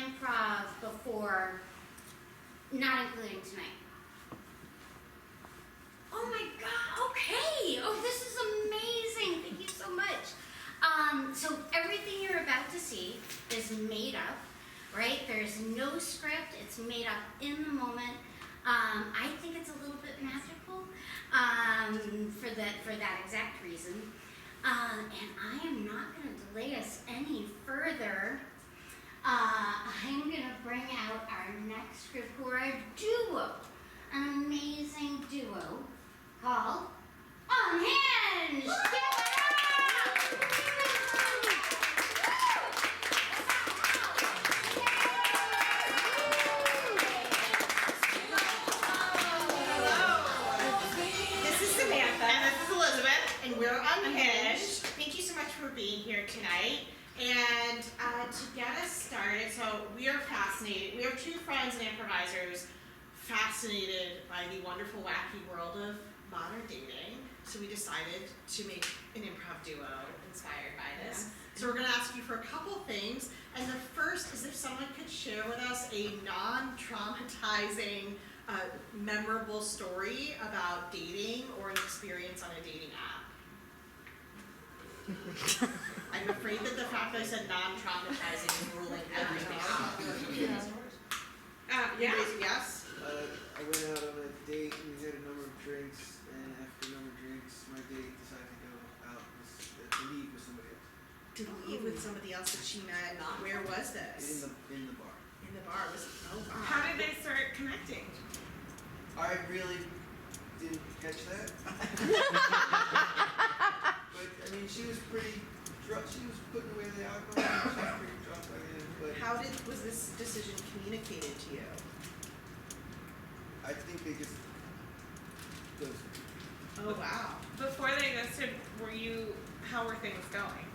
improv before, not including tonight. Oh my God, okay. Oh, this is amazing. Thank you so much. So everything you're about to see is made up, right? There's no script. It's made up in the moment. I think it's a little bit magical for that exact reason. And I am not going to delay us any further. I'm going to bring out our next group, who are a duo, an amazing duo called Unhinged. Give it up! This is Samantha. And this is Elizabeth. And we're Unhinged. Thank you so much for being here tonight. And to get us started, so we are fascinated. We are two friends and improvisers fascinated by the wonderful, wacky world of modern dating. So we decided to make an improv duo inspired by this. So we're going to ask you for a couple things. And the first is if someone could share with us a non-traumatizing, memorable story about dating or an experience on a dating app. I'm afraid that the fact that I said non-traumatizing is ruling everything out. Yes? I went out on a date and we had a number of drinks, and after a number of drinks, my date decided to go out to leave with somebody else. To leave with somebody else that she met. Where was this? In the bar. In the bar. Oh, wow. How did they start connecting? I really didn't catch that. But I mean, she was pretty drunk. She was putting away the alcohol. She was pretty drunk by the end. But How was this decision communicated to you? I think they just ghosted. Oh, wow. Before they ghosted, how were things going?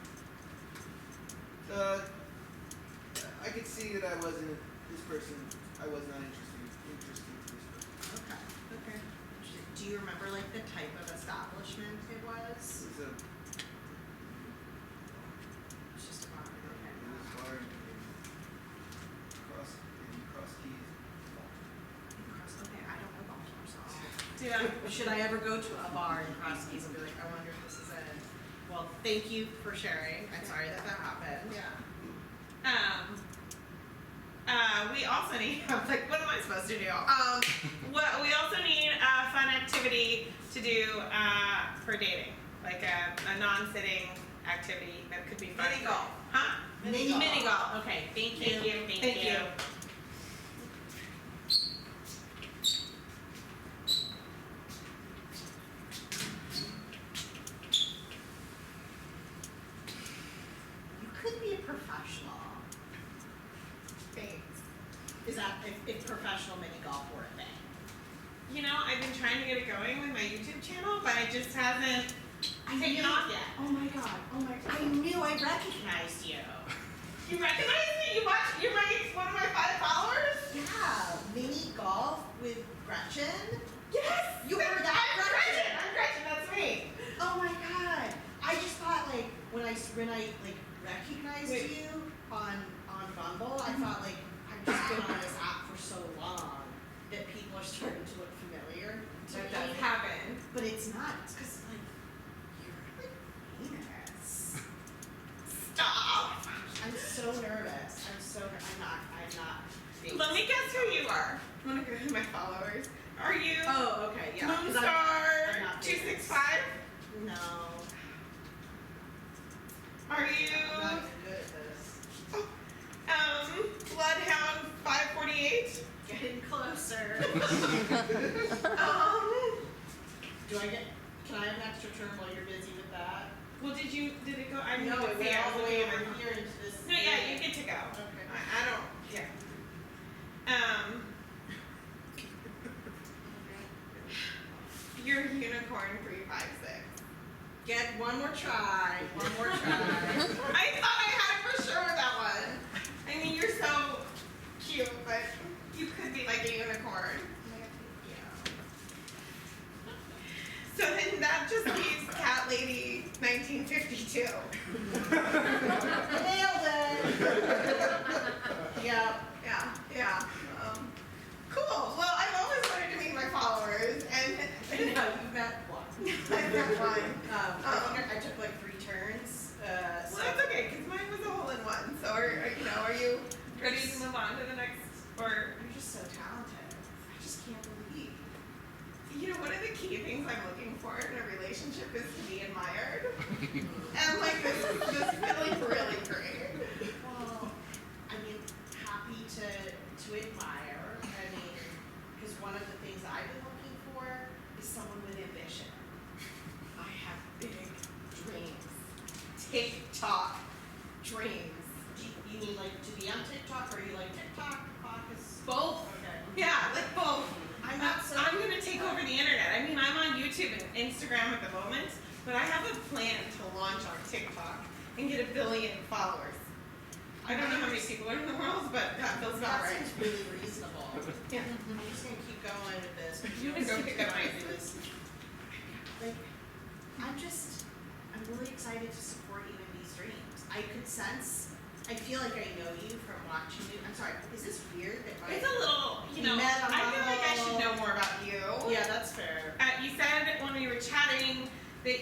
I could see that I was not interested to this person. Okay. Do you remember like the type of establishment it was? It was It's just a bar. Okay. a bar in Cross Keys. Okay, I don't know Baltimore, so should I ever go to a bar in Cross Keys and be like, I wonder if this is it? Well, thank you for sharing. I'm sorry that happened. Yeah. We also need, I was like, what am I supposed to do? We also need a fun activity to do for dating, like a non-sitting activity that could be fun. Mini golf. Huh? Mini golf. Okay, thank you. Thank you. You could be a professional. Thanks. Is that if professional mini golf were a thing? You know, I've been trying to get it going with my YouTube channel, but it just hasn't taken off yet. Oh my god. I knew I recognized you. You recognize me? You're one of my 5 followers? Yeah, mini golf with Gretchen. Yes! You were that I'm Gretchen. I'm Gretchen, that's me. Oh my god. I just thought like when I like recognized you on Bumble, I thought like I've just been on this app for so long that people are starting to look familiar to That me. does happen. But it's not. It's because like you're like famous. Stop. I'm so nervous. I'm not. Famous. Let me guess who you are. I'm gonna go through my followers. Are you Oh, okay, yeah. 'cause I'm Moonstar not 265? No. Are you I'm not even good at this. Bloodhound 548? Getting closer. Um, Can I have an extra term while you're busy with that? well, did it go? I No, didn't it see went it. all the way over here into this. No, yeah, you get to go. Okay. I don't, yeah. You're unicorn 356. Get one more try. One more try. I thought I had it for sure that one. I mean, you're so cute, but you could be like a unicorn. So then that just leaves Cat Lady 1952. Nailed it. Yeah. Cool. Well, I've always wanted to meet my followers, and No, you've met one. I've met one. I think I took like 3 turns. Well, that's okay, because mine was a hole in one. So, are you ready to move on to the next? Or You're just so talented. I just can't believe. one of the key things I'm looking for in a relationship is to be admired. And like this is feeling really great. Well, I mean, happy to admire. I mean, because one of the things I've been looking for is someone with ambition. I have big dreams. TikTok dreams. You mean like to be on TikTok, or you like TikTok? Both. Okay. Yeah, like both. I'm not so. I'm gonna take over the internet. I mean, I'm on YouTube and Instagram at the moment, but I have a plan to launch on TikTok and get 1 billion followers. I don't know how many people are in the world, but that feels about That right. seems really reasonable. Yeah. I'm just gonna keep going with this. You can go pick up my this. Like, I'm really excited to support you in these dreams. I could sense. I feel like I know you from watching you. I'm sorry. Is this weird? It's a little, We met on I feel like I should Bumble. know more about you. Yeah, that's fair. You said when we were chatting that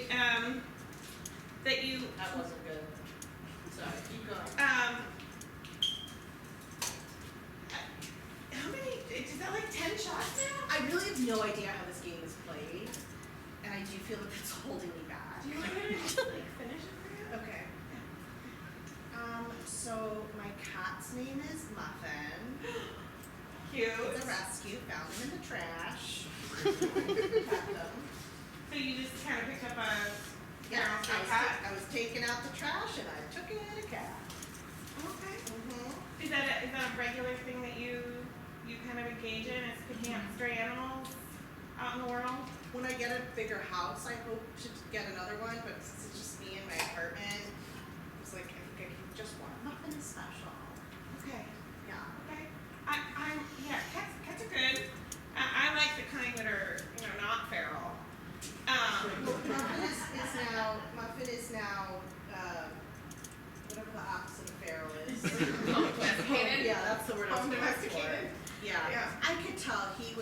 that you That wasn't good. Sorry. Keep going. how many? Is that like 10 shots now? I really have no idea how this game is played, and I do feel that it's holding me back. Do you want me to just like finish it for you? Okay. So my cat's name is Muffin. Cute. It's a rescue. Found him in the trash. Pet them. So you just kind of picked up a Yeah, feral cat? I was taking out the trash and I took in a cat. Okay. Mm-hmm. Is that a regular thing that you kind of engage in? Is picking up stray animals out in the world? When I get a bigger house, I hope to get another one, but since it's just me in my apartment, it's like I think I can just one. Muffin is special. Okay. Yeah. Okay. Cats are good. I like the kind that are not feral. Muffin is now whatever the opposite of feral is. Domesticated? Yeah, that's the word I was Home looking for. domesticated. Yeah. Yeah. I could tell he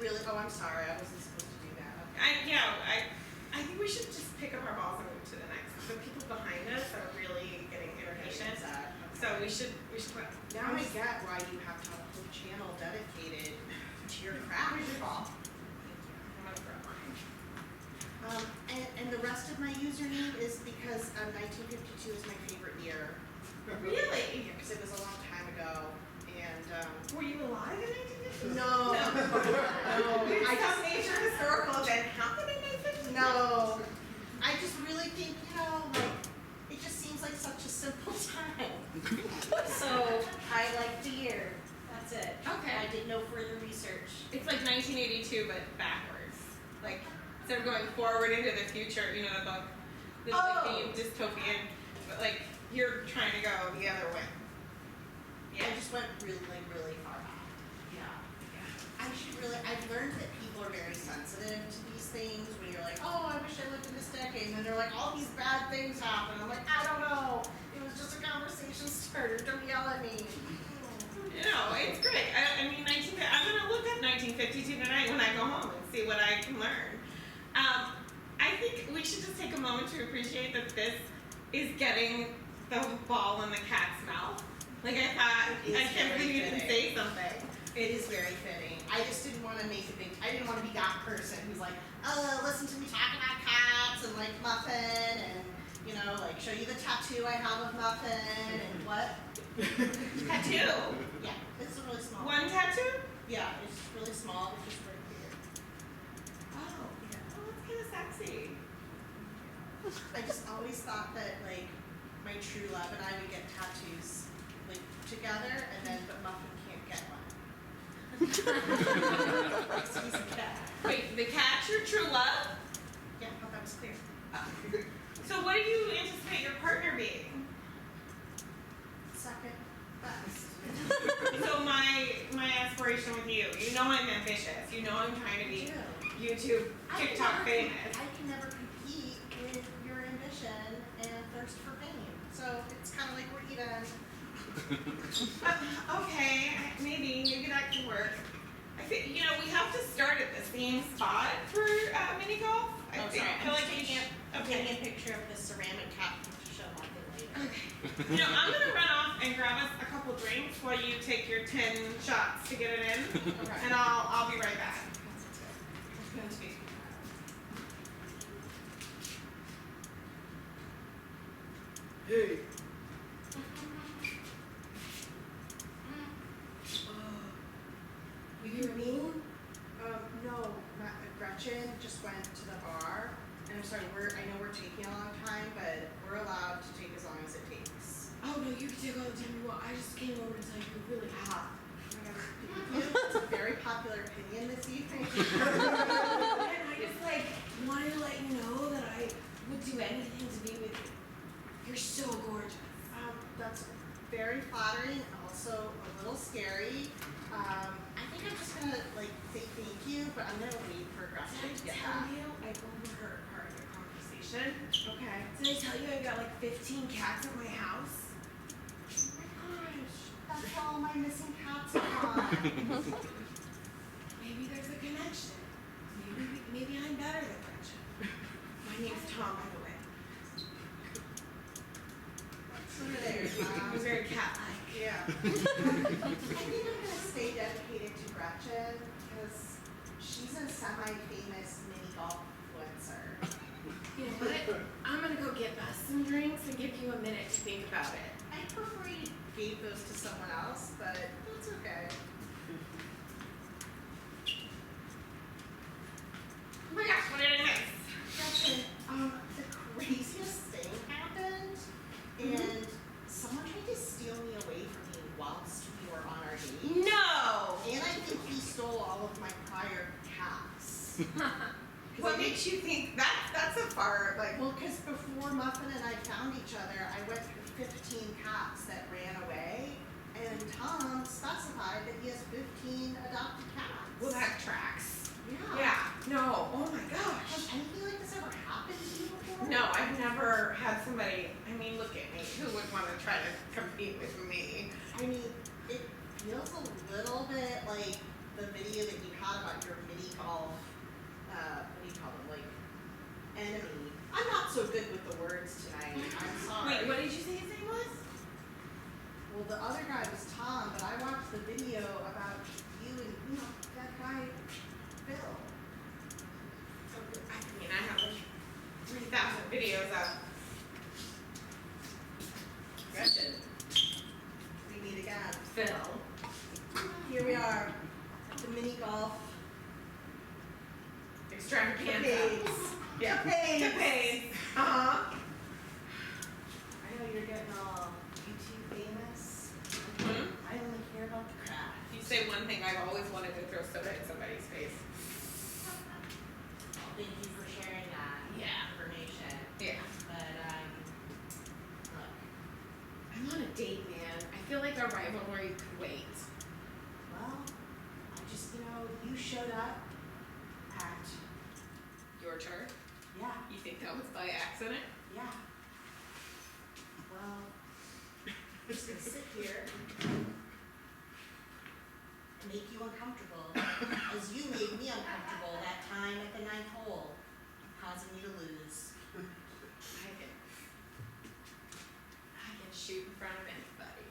really, oh, I'm sorry, I wasn't supposed to do that. I think we should just pick up our balls and move to the next. The people behind us are really getting impatient. So we should put. Now I get why you have to have a whole channel dedicated to your craft. Where's your ball? I'm gonna grab mine. And the rest of my username is because 1952 is my favorite year. Really? Yeah, because it was a long time ago, and Were you alive in 1950? no, It's I some just major historical event happened in 1950? no, I just really think like it just seems like such a simple time. So I like the year. That's it. Okay. I did no further research. It's like 1982, but backwards. Like, instead of going forward into the future, the book, this like being dystopian, but like, you're trying to go the other way. I just went really far back. Yeah. I've learned that people are very sensitive to these things when you're like, oh, I wish I lived in this decade. And then they're like, all these bad things happen. I'm like, I don't know. It was just a conversation starter. Don't yell at me. It's great. I mean, I'm gonna look up 1952 tonight when I go home and see what I can learn. I think we should just take a moment to appreciate that this is getting the ball in the cat's mouth. Like I thought, It is I can't very believe you can fitting. say something. It is very fitting. I just didn't want to I didn't want to be that person who's like, oh, listen to me talk about cats and like Muffin and, like show you the tattoo I have of Muffin and what? Tattoo? Yeah, it's really small. One tattoo? Yeah, it's really small. It's just right here. Oh, Yeah. oh, that's kind of sexy. I just always thought that like my true love and I would get tattoos like together, and then but Muffin can't get one. He's a cat. Wait, the cat's your true love? Yeah, I thought that was clear. So what do you anticipate your partner being? Second best. So my aspiration with you, I'm ambitious. I'm trying to be YouTube, TikTok famous. I can never compete with your ambition and thirst for fame. So it's kind of like we're even. Okay, maybe that can work. I think, we have to start at the same spot for mini golf. I Oh, think, sorry, I feel I'm like taking you I'm taking a picture of the ceramic cup to show Madeline later. Okay. I'm gonna run off and grab us a couple drinks while you take your 10 shots to get it in, Okay. and I'll be right back. Hey. You hear me? No, Gretchen just went to the bar, and I'm sorry, I know we're taking a long time, but we're allowed to take as long as it takes. Oh no, you can take all the time you want. I just came over to tell you you're really hot. It's a very popular opinion this evening. And I just wanted to let you know that I would do anything to be with you. You're so gorgeous. That's very flattering, also a little scary. I think I'm just gonna say thank you, but I'm gonna wait for Gretchen to get back. you? I overheard part of your conversation. Okay. Did I tell you I got 15 cats at my house? Oh my gosh, that's all my missing cats are gone. Maybe there's a connection. Maybe I'm better than Gretchen. My name's Tom, by the way. There, I was very cat-like. yeah. I think I'm gonna stay dedicated to Gretchen because she's a semi-famous mini golf influencer. You know what? I'm gonna go get us some drinks and give you a minute to think about it. I prefer you gave those to someone else, but that's okay. Oh my gosh, what did I miss? Gretchen, the craziest thing happened, and someone tried to steal me away from you whilst we were on our date. No! And I think he stole all of my prior cats. What makes you think that's a far, Well, because before Muffin and I found each other, I went through 15 cats that ran away, and Tom specified that he has 15 adopted cats. well, that tracks. Yeah. Yeah. No, oh my Has gosh. anything like this ever happened to you before? No, I've never had somebody, look at me, who would want to try to compete with me? I mean, it feels a little bit like the video that you had about your mini golf, what do you call them, enemy. I'm not so good with the words tonight, I'm sorry. Wait, what did you say his name was? Well, the other guy was Tom, but I watched the video about you and, that guy, Bill. I have 3,000 videos up. Gretchen. We meet again. Phil. Here we are at the mini golf. Extravaganza. Capades. Yeah. Capades. Capades. Uh-huh. I know you're getting all YouTube famous. Mhm. I only care about the craft. If you say one thing, I've always wanted to throw soda in somebody's face. Thank you for sharing that information. Yeah. But look, I'm on a date, man. I feel like our rivalry could wait. well, I just you showed up at Your turn. yeah. You think that was by accident? Yeah. Well, I'm just gonna sit here and make you uncomfortable, as you made me uncomfortable that time at the 9th hole, causing me to lose. I can shoot in front of anybody.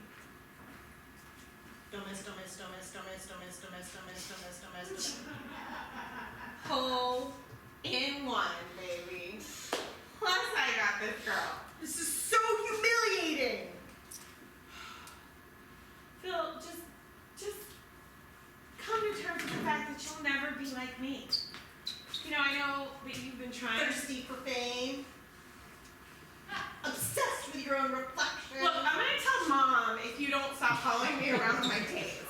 Don't miss, don't miss, don't miss, don't miss, don't miss, don't miss, don't miss, don't miss, don't miss, don't miss. Hole in one, baby. Plus, I got this girl. This is so humiliating. Phil, just come to terms with the fact that you'll never be like me. I know that you've been trying. Thirsty for fame. Obsessed with your own reflection. Look, I'm gonna tell Mom if you don't stop following me around on my dates.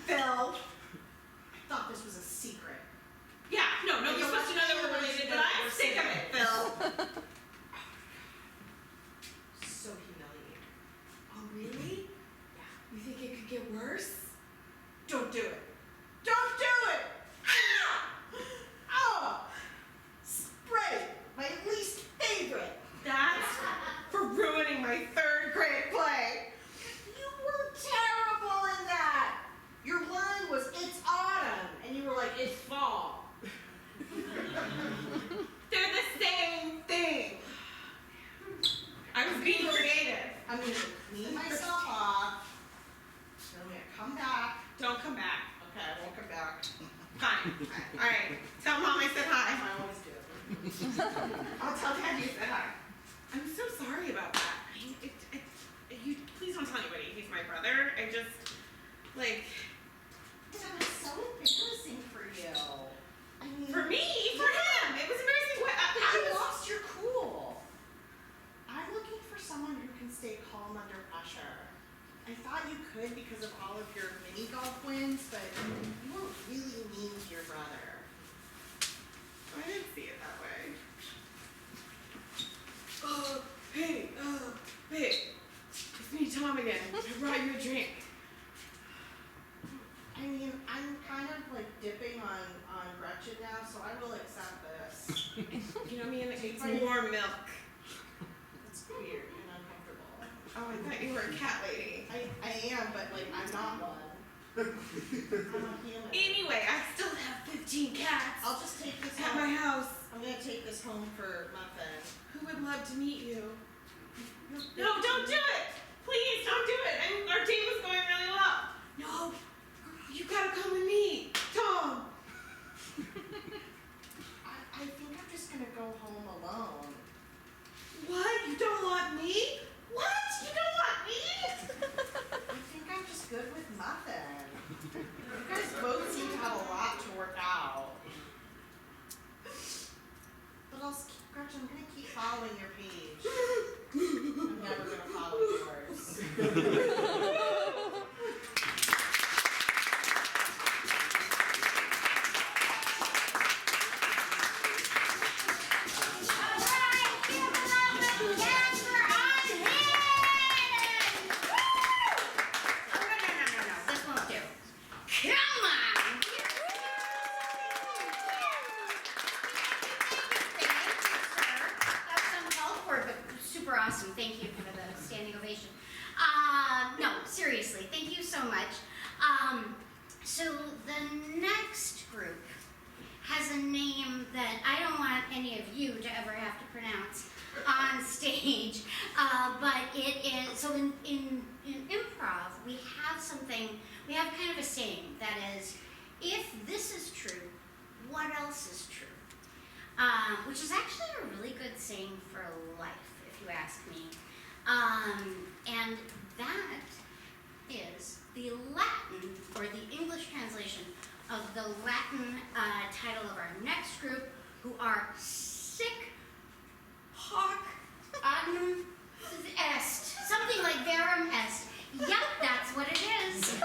Phil, I thought this was a secret. Yeah, no, nobody's supposed to know that we're related, but I'm sick of it, Phil. So humiliating. Oh, really? Yeah. You think it could get worse? Don't do it. Don't do it! Oh! Spray! My least favorite! That's for ruining my 3rd grade play. fine. Alright, tell Mom I said hi. I always do. I'll tell Dad you said hi. I'm so sorry about that. You please don't tell anybody. He's my brother. I just, like, That was so embarrassing for you. I mean, for me, for him, it was embarrassing. What? you lost your cool. I'm looking for someone who can stay calm under pressure. I thought you could because of all of your mini golf wins, but you were really mean to your brother. I didn't see it that way. Hey, babe. It's me, Tom again. I brought you a drink. I mean, I'm kind of like dipping on Gretchen now, so I will accept this. You know me, and it needs more milk. It's weird and uncomfortable. Oh, I thought you were a cat lady. I am, but like I'm not one. I'm a human. Anyway, I still have 15 cats I'll just take this at my home. house. I'm gonna take this home for Muffin. Who would love to meet you? No, don't do it! Please, don't do it! Our date was going really well. No, you gotta come with me, Tom. I think I'm just gonna go home alone. What? You don't want me? What? You don't want me? I think I'm just good with Muffin. You guys both seem to have a lot to work out. But Gretchen, I'm gonna keep following your page. I'm never gonna follow yours. Alright, give it up and dance for Unhinged! Oh, no, this won't do. Come on! That's uncalled for, but super awesome. Thank you for the standing ovation. No, seriously, thank you so much. So the next group has a name that I don't want any of you to ever have to pronounce on stage. But it is, so in improv, we have kind of a saying that is, if this is true, what else is true? Which is actually a really good saying for life, if you ask me. And that is the Latin, or the English translation of the Latin title of our next group, who are sic hoc adnum est. Something like Verum est. Yep, that's what it is.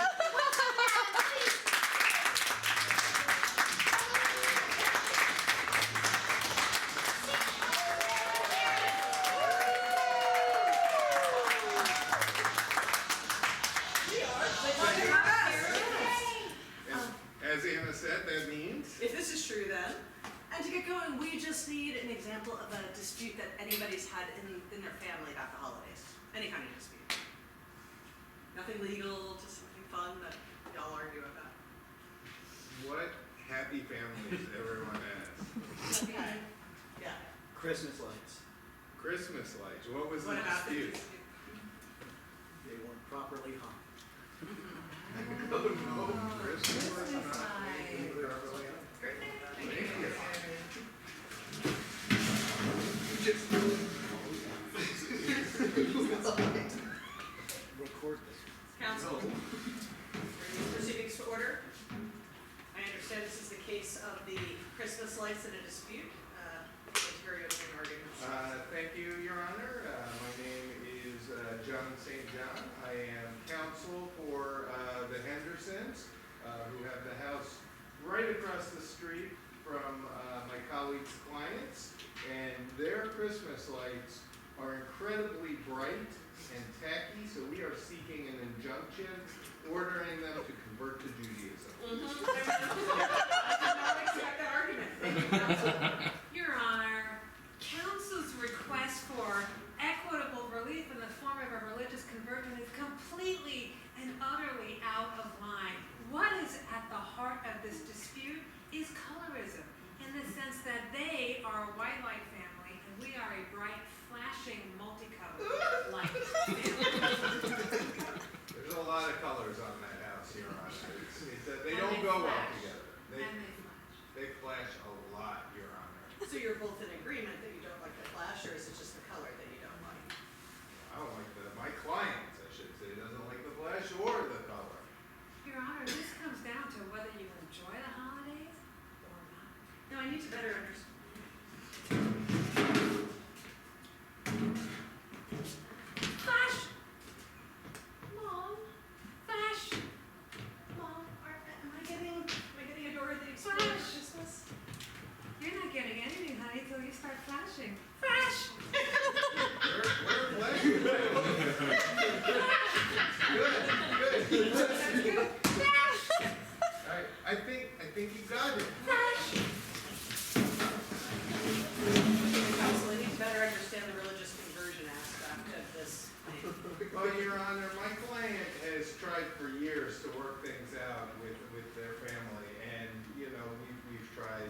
As Anna said, that means If this is true then, and to get going, we just need an example of a dispute that anybody's had in their family about the holidays. Any kind of dispute. Nothing legal, just something fun that y'all argue about. what happy families everyone has. Okay. Yeah. Christmas lights. Christmas lights, what was What the about the dispute? dispute? They weren't properly hung. Oh no, Christmas was not properly hung. Thank you. Record this. Council, proceedings to order. I understand this is the case of the Christmas lights in a dispute. Ontario opening arguments. Thank you, Your Honor. My name is John St. John. I am counsel for the Hendersons, who have the house right across the street from my colleague's clients. And their Christmas lights are incredibly bright and tacky, so we are seeking an injunction ordering them to convert to Judaism. I did not expect that argument. Thank you, Council. Your Honor, Council's request for equitable relief in the form of a religious conversion is completely and utterly out of line. What is at the heart of this dispute is colorism, in the sense that they are a white light family and we are a bright, flashing, multicolored light family. There's a lot of colors on that house, Your Honor. They And don't they go well flash. together. And they flash. They flash a lot, Your Honor. So you're both in agreement that you don't like the flash, or is it just the color that you don't like? I don't like my clients, I should say, doesn't like the flash or the color. Your Honor, this comes down to whether you enjoy the holidays or not. No, I need to better understand. Flash! Mom, flash! Mom, am I getting a Dorothy Flash. experience for Christmas? You're not getting anything, honey, till you start flashing. Flash! We're flashing. Good. That's good. Flash! Alright, I think you got it. Flash! Counsel, I need to better understand the religious conversion aspect of this thing. Well, Your Honor, my client has tried for years to work things out with their family, and, you know, we've tried,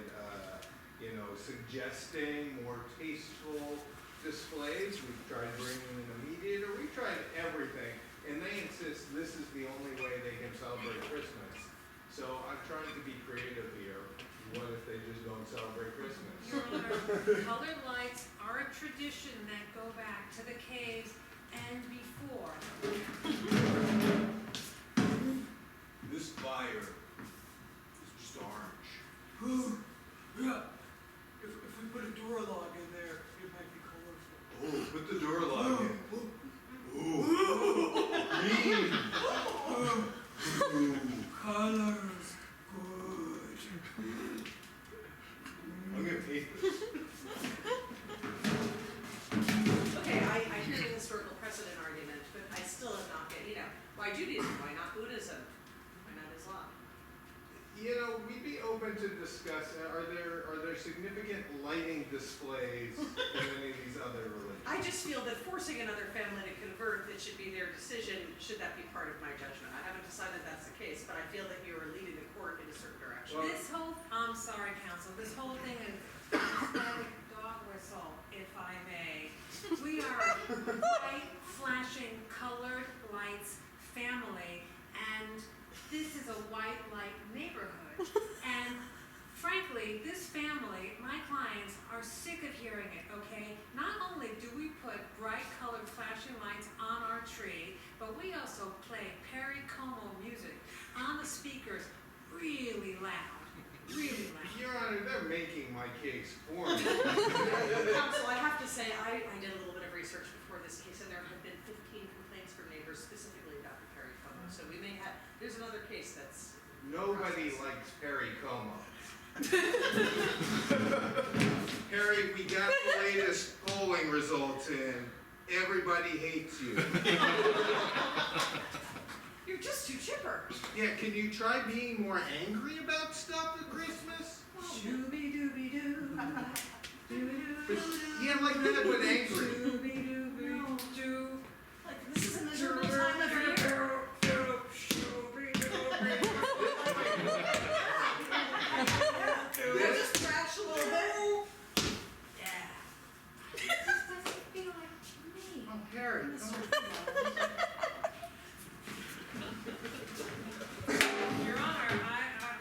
suggesting more tasteful displays, we've tried bringing in a mediator, we've tried everything, and they insist this is the only way they can celebrate Christmas. So I'm trying to be creative here. What if they just don't celebrate Christmas? Your Honor, colored lights are a tradition that go back to the caves and before. This fire is just orange. Yeah. If we put a door log in there, it might be colorful. Oh, put the door lock in. Ooh. Green. Ooh. Colors. Good. I'm gonna hate this. Okay, I hear the historical precedent argument, but I still have not get, why Judaism, why not Buddhism, why not Islam? You know, we'd be open to discuss, are there significant lighting displays in any of these other religions? I just feel that forcing another family to convert, it should be their decision, should that be part of my judgment? I haven't decided that's the case, but I feel that you are leading the court in a certain direction. I'm sorry, counsel, this whole thing is aesthetic dog whistle, if I may. We are a white, flashing, colored lights family, and this is a white light neighborhood. And frankly, this family, my clients, are sick of hearing it, okay? Not only do we put bright colored flashing lights on our tree, but we also play Perry Como music on the speakers really loud, really loud. Your Honor, they're making my case for me. Counsel, I have to say, I did a little bit of research before this case, and there have been 15 complaints from neighbors specifically about the Perry Como. So we may have, there's another case that's. Nobody likes Perry Como. Harry, we got the latest polling results in. Everybody hates you. You're just too chipper. Yeah, can you try being more angry about stuff at Christmas? Shooby-dooby-doo. Yeah, like that, but angry. Shooby-dooby-doo. Like, this is a miserable time of year. Yeah, just scratch a little bit. Yeah. This doesn't feel like me. Oh, Harry, come Your Honor,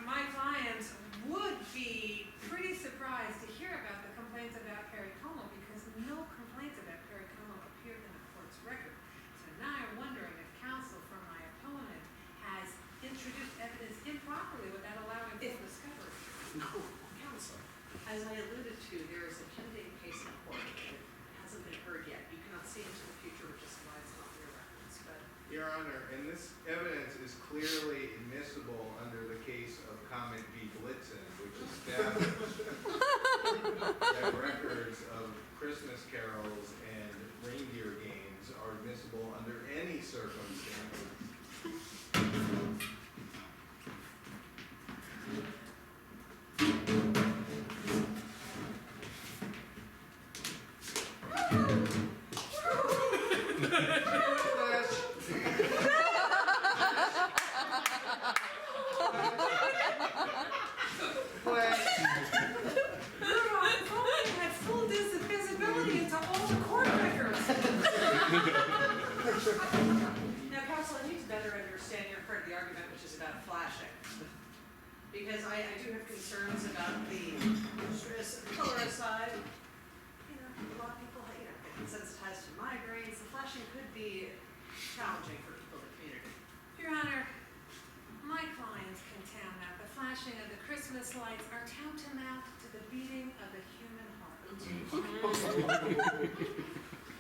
my clients would be pretty surprised to hear about the complaints about Perry Como because no complaints about Perry Como appeared in the court's record. So now I'm wondering if counsel for my opponent has introduced evidence improperly without allowing full discovery. No, counsel. As I alluded to, there is a pending case in court that hasn't been heard yet. You cannot see into the future, which is why it's not in your records, but. Your Honor, and this evidence is clearly admissible under the case of Comet v. Blitzen, which established that records of Christmas carols and reindeer games are admissible under any circumstances. Had full visibility into all the court records. Now, counsel, I need to better understand your part of the argument, which is about flashing. because I do have concerns about the stress color aside. You know, a lot of people, you know, get desensitized to migraines. The flashing could be challenging for people in the community. Your Honor, my clients contend that the flashing of the Christmas lights are tantamount to the beating of the human heart.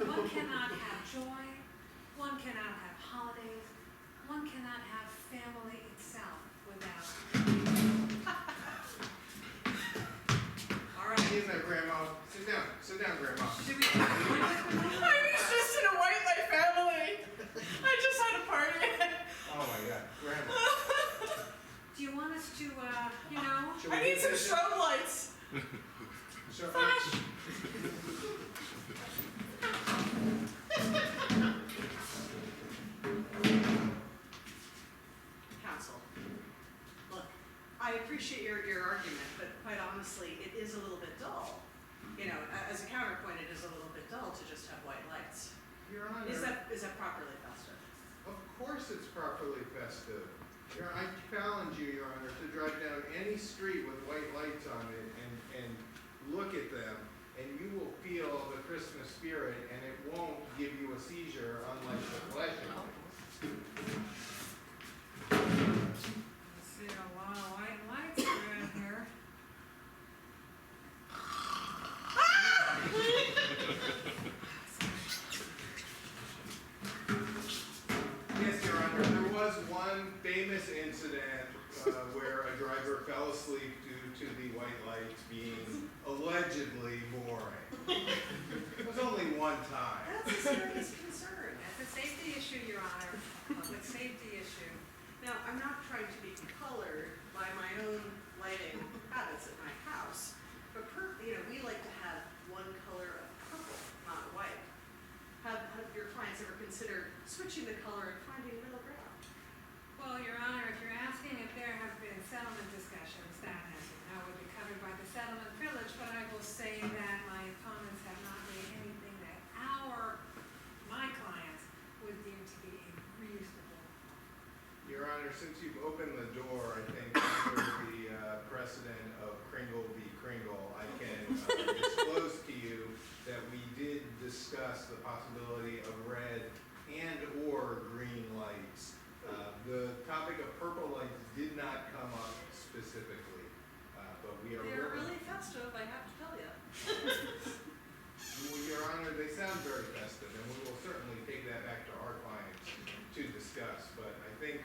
One cannot have joy, one cannot have holidays, one cannot have family itself without. All right. Get in there, Grandma. Sit down, Grandma. Should we? I was just in a white light family. I just had a party. Oh my God, Grandma. Do you want us to, you know? Should we I need get some this- strobe lights. Sure. Counsel, look, I appreciate your argument, but quite honestly, it is a little bit dull. You know, as a counterpoint, it is a little bit dull to just have white lights. Your Honor. Is that properly festive? Of course it's properly festive. I challenge you, Your Honor, to drive down any street with white lights on it and look at them, and you will feel the Christmas spirit, and it won't give you a seizure unlike the flashing lights. I see a lot of white lights around here. Yes, Your Honor, there was one famous incident where a driver fell asleep due to the white lights being allegedly boring. It was only one time. That's a serious concern. That's a safety issue, Your Honor, public safety issue. Now, I'm not trying to be colored by my own lighting habits at my house, but you know, we like to have one color of purple, not white. Have your clients ever considered switching the color and finding middle ground? Well, Your Honor, if you're asking if there have been settlement discussions, that, as you know, would be covered by the settlement privilege, but I will say that my opponents have not made anything that my clients would deem to be a reasonable. Your Honor, since you've opened the door, I think under the precedent of Kringle v. Kringle, I can disclose to you that we did discuss the possibility of red and or green lights. The topic of purple lights did not come up specifically, but we are They're working. really festive, I have to tell you. Well, Your Honor, they sound very festive, and we will certainly take that back to our clients to discuss. But I think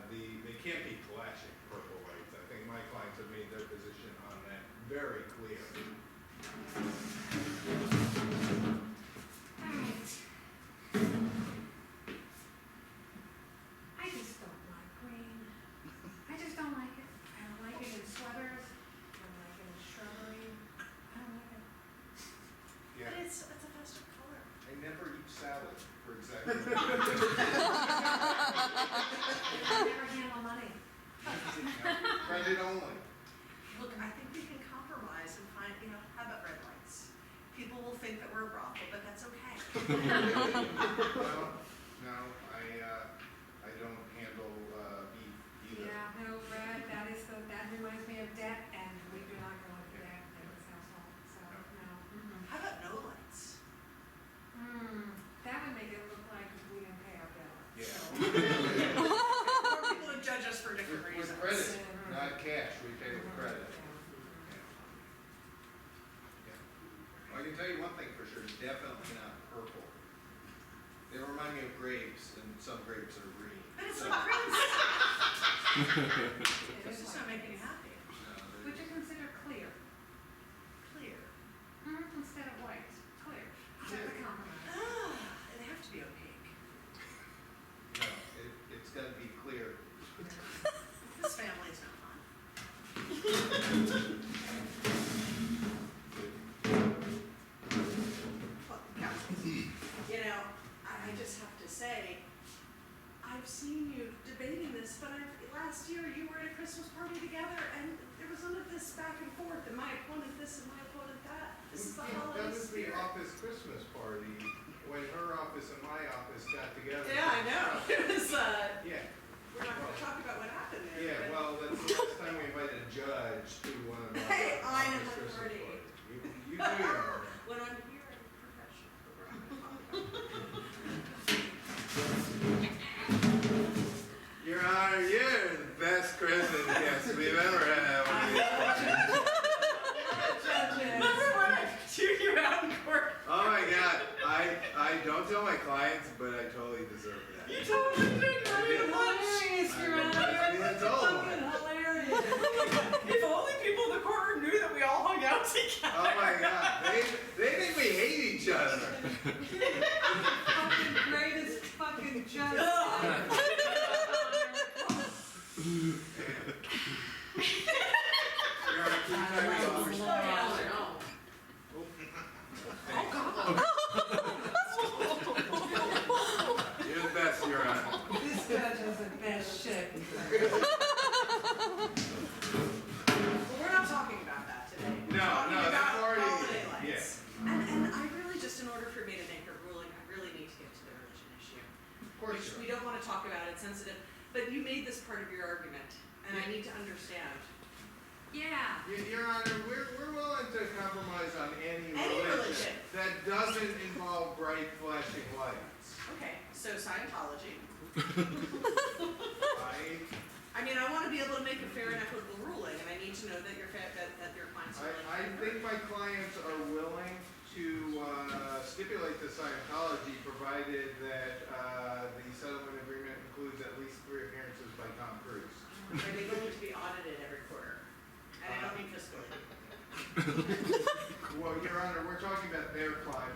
they can't be flashing purple lights. I think my clients have made their position on that very clear. I just don't like green. I just don't like it. I don't like it in sweaters. I don't like it in shrubbery. I don't like it. Yeah, But it's a festive color. I never eat salad, for example. I never handle money. Credit only. Look, I think we can compromise and find, you know, how about red lights? People will think that we're a brothel, but that's okay. No, I don't handle beef either. Yeah, no, red, that reminds me of debt, and we do not go into debt in this household, so, no. How about no lights? That would make it look like we didn't pay our bill. Yeah. Or people would judge us for different With reasons. credit, not cash, we pay with credit. Well, I can tell you one thing for sure, definitely not purple. They remind me of grapes, and some grapes are green. But it's So, not Prince. It It's is just not making you happy. no, Would you consider clear? Clear. Instead of white, clear. That's a compromise. They have to be opaque. no, it's gotta be clear. This family's no fun. Well, counsel, you know, I just have to say, I've seen you debating this, but last year you were at a Christmas party together and there was none of this back and forth, and my opponent this and my opponent that. This is the holiday That was the spirit. office Christmas party, when her office and my office got together. Yeah, I know. It was, Yeah, we're not gonna talk about what happened there. yeah, but- well, that's the last time we invited You do your homework. When I'm here, I'm professional. Your Honor, you're the best Christmas guest we've ever had one of these clients. Remember when I chewed you out in court? Oh my God, I don't tell my clients, but I totally deserve that. You totally did, I did. hilarious, Your Honor. That's all. Fucking hilarious. If only people in the courtroom knew that we all hung out together. Oh my God, they think we hate each other. Fucking greatest fucking judge. Your Honor, can you tell me off? You're the best, Your Honor. This judge has the best shit. Well, we're not talking about that today. We're No, talking no, that's about already- holiday lights. yeah. And I really, just in order for me to make a ruling, I really need to get to the religion issue. Of course Which you we don't want to talk about, it's sensitive, but you made this part of your argument, and I need to understand. Yeah. Your Honor, we're willing to compromise on any Any religion. that doesn't involve bright flashing lights. Okay, so Scientology. I I mean, I want to be able to make a fair and equitable ruling, and I need to know that your clients are willing to I think my clients are willing to stipulate to Scientology, provided that the settlement agreement includes at least 3 appearances by Tom Cruise. Are they going to be audited every quarter? And I don't mean fiscally. Well, Your Honor, we're talking about their client,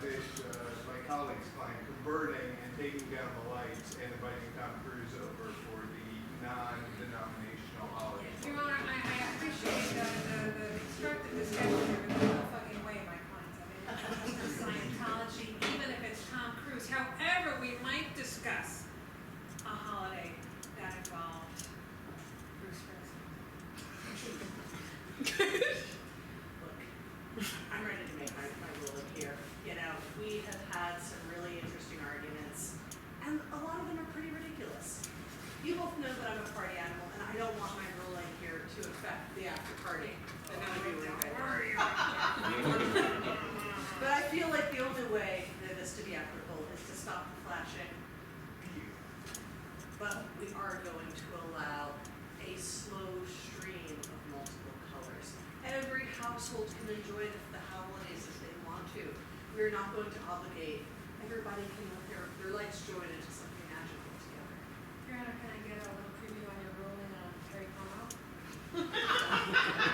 my colleague's client, converting and taking down the lights and inviting Tom Cruise over for the non-denominational holiday. Your Honor, I appreciate the constructive discussion here, but there's no fucking way my clients have any interest in Scientology, even if it's Tom Cruise. However, we might discuss a holiday that involves Bruce Springsteen. Look, I'm ready to make my ruling here. You know, we have had some really interesting arguments, and a lot of them are pretty ridiculous. You both know that I'm a party animal, and I don't want my ruling here to affect the after party. And that would be really bad. But I feel like the only way for this to be equitable is to stop the flashing. But we are going to allow a slow stream of multiple colors. Every household can enjoy the holidays as they want to. We're not going to obligate. Everybody can let their lights join into something magical together. Your Honor, can I get a little preview on your ruling on Harry Potter?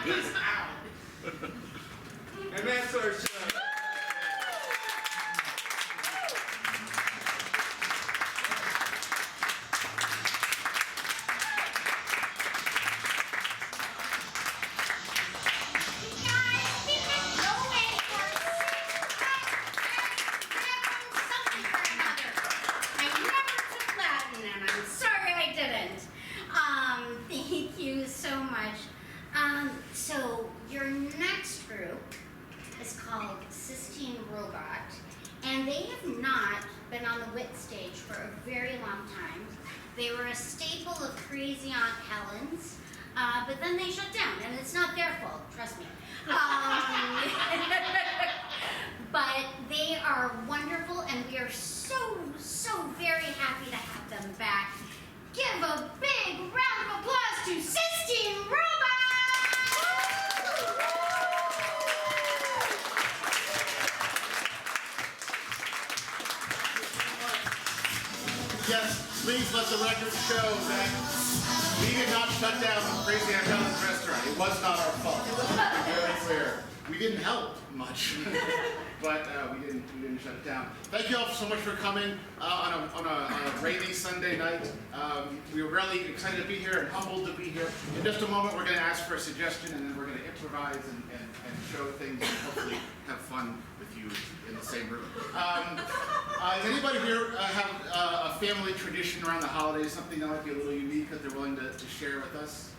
He's out. And that's our show. Thank you so much. So your next group is called Sistine Robot, and they have not been on the WIT stage for a very long time. They were a staple of Crazy Aunt Helen's, but then they shut down, and it's not their fault, trust me. But they are wonderful, and we are so very happy to have them back. Give a big round of applause to Sistine Robot! Yes, please let the record show that we did not shut down Crazy Aunt Helen's restaurant. It was not our fault. To be very clear. We didn't help much, but we didn't shut it down. Thank you all so much for coming on a rainy Sunday night. We were really excited to be here and humbled to be here. In just a moment, we're going to ask for a suggestion, and then we're going to improvise and show things and hopefully have fun with you in the same room. Does anybody here have a family tradition around the holidays, something that might be a little unique that they're willing to share with us?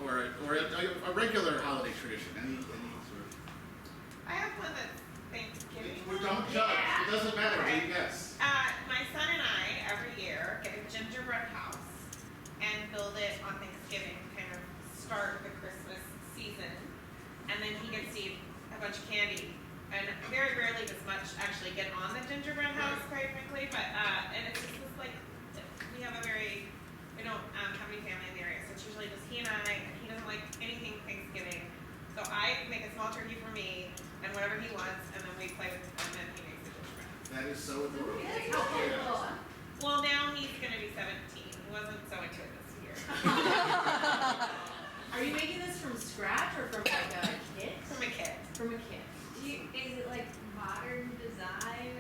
Or a regular holiday tradition, any sort of. I have one that's Thanksgiving. We don't judge. It doesn't matter. What do you guess? My son and I, every year, get a gingerbread house and build it on Thanksgiving, kind of start the Christmas season. and then he gets to eat a bunch of candy. And very rarely does much actually get on the gingerbread house, quite frankly, but, and it's just this like, we don't have any family in the area, so it's usually just he and I, and he doesn't like anything Thanksgiving. So I make a small turkey for me, and whatever he wants, and then we play with, and then he makes the gingerbread. That is so adorable. Well, now he's gonna be 17, he wasn't so into it this year. Are you making this from scratch or from like a kit? From a kid. From a kit. Is it like modern design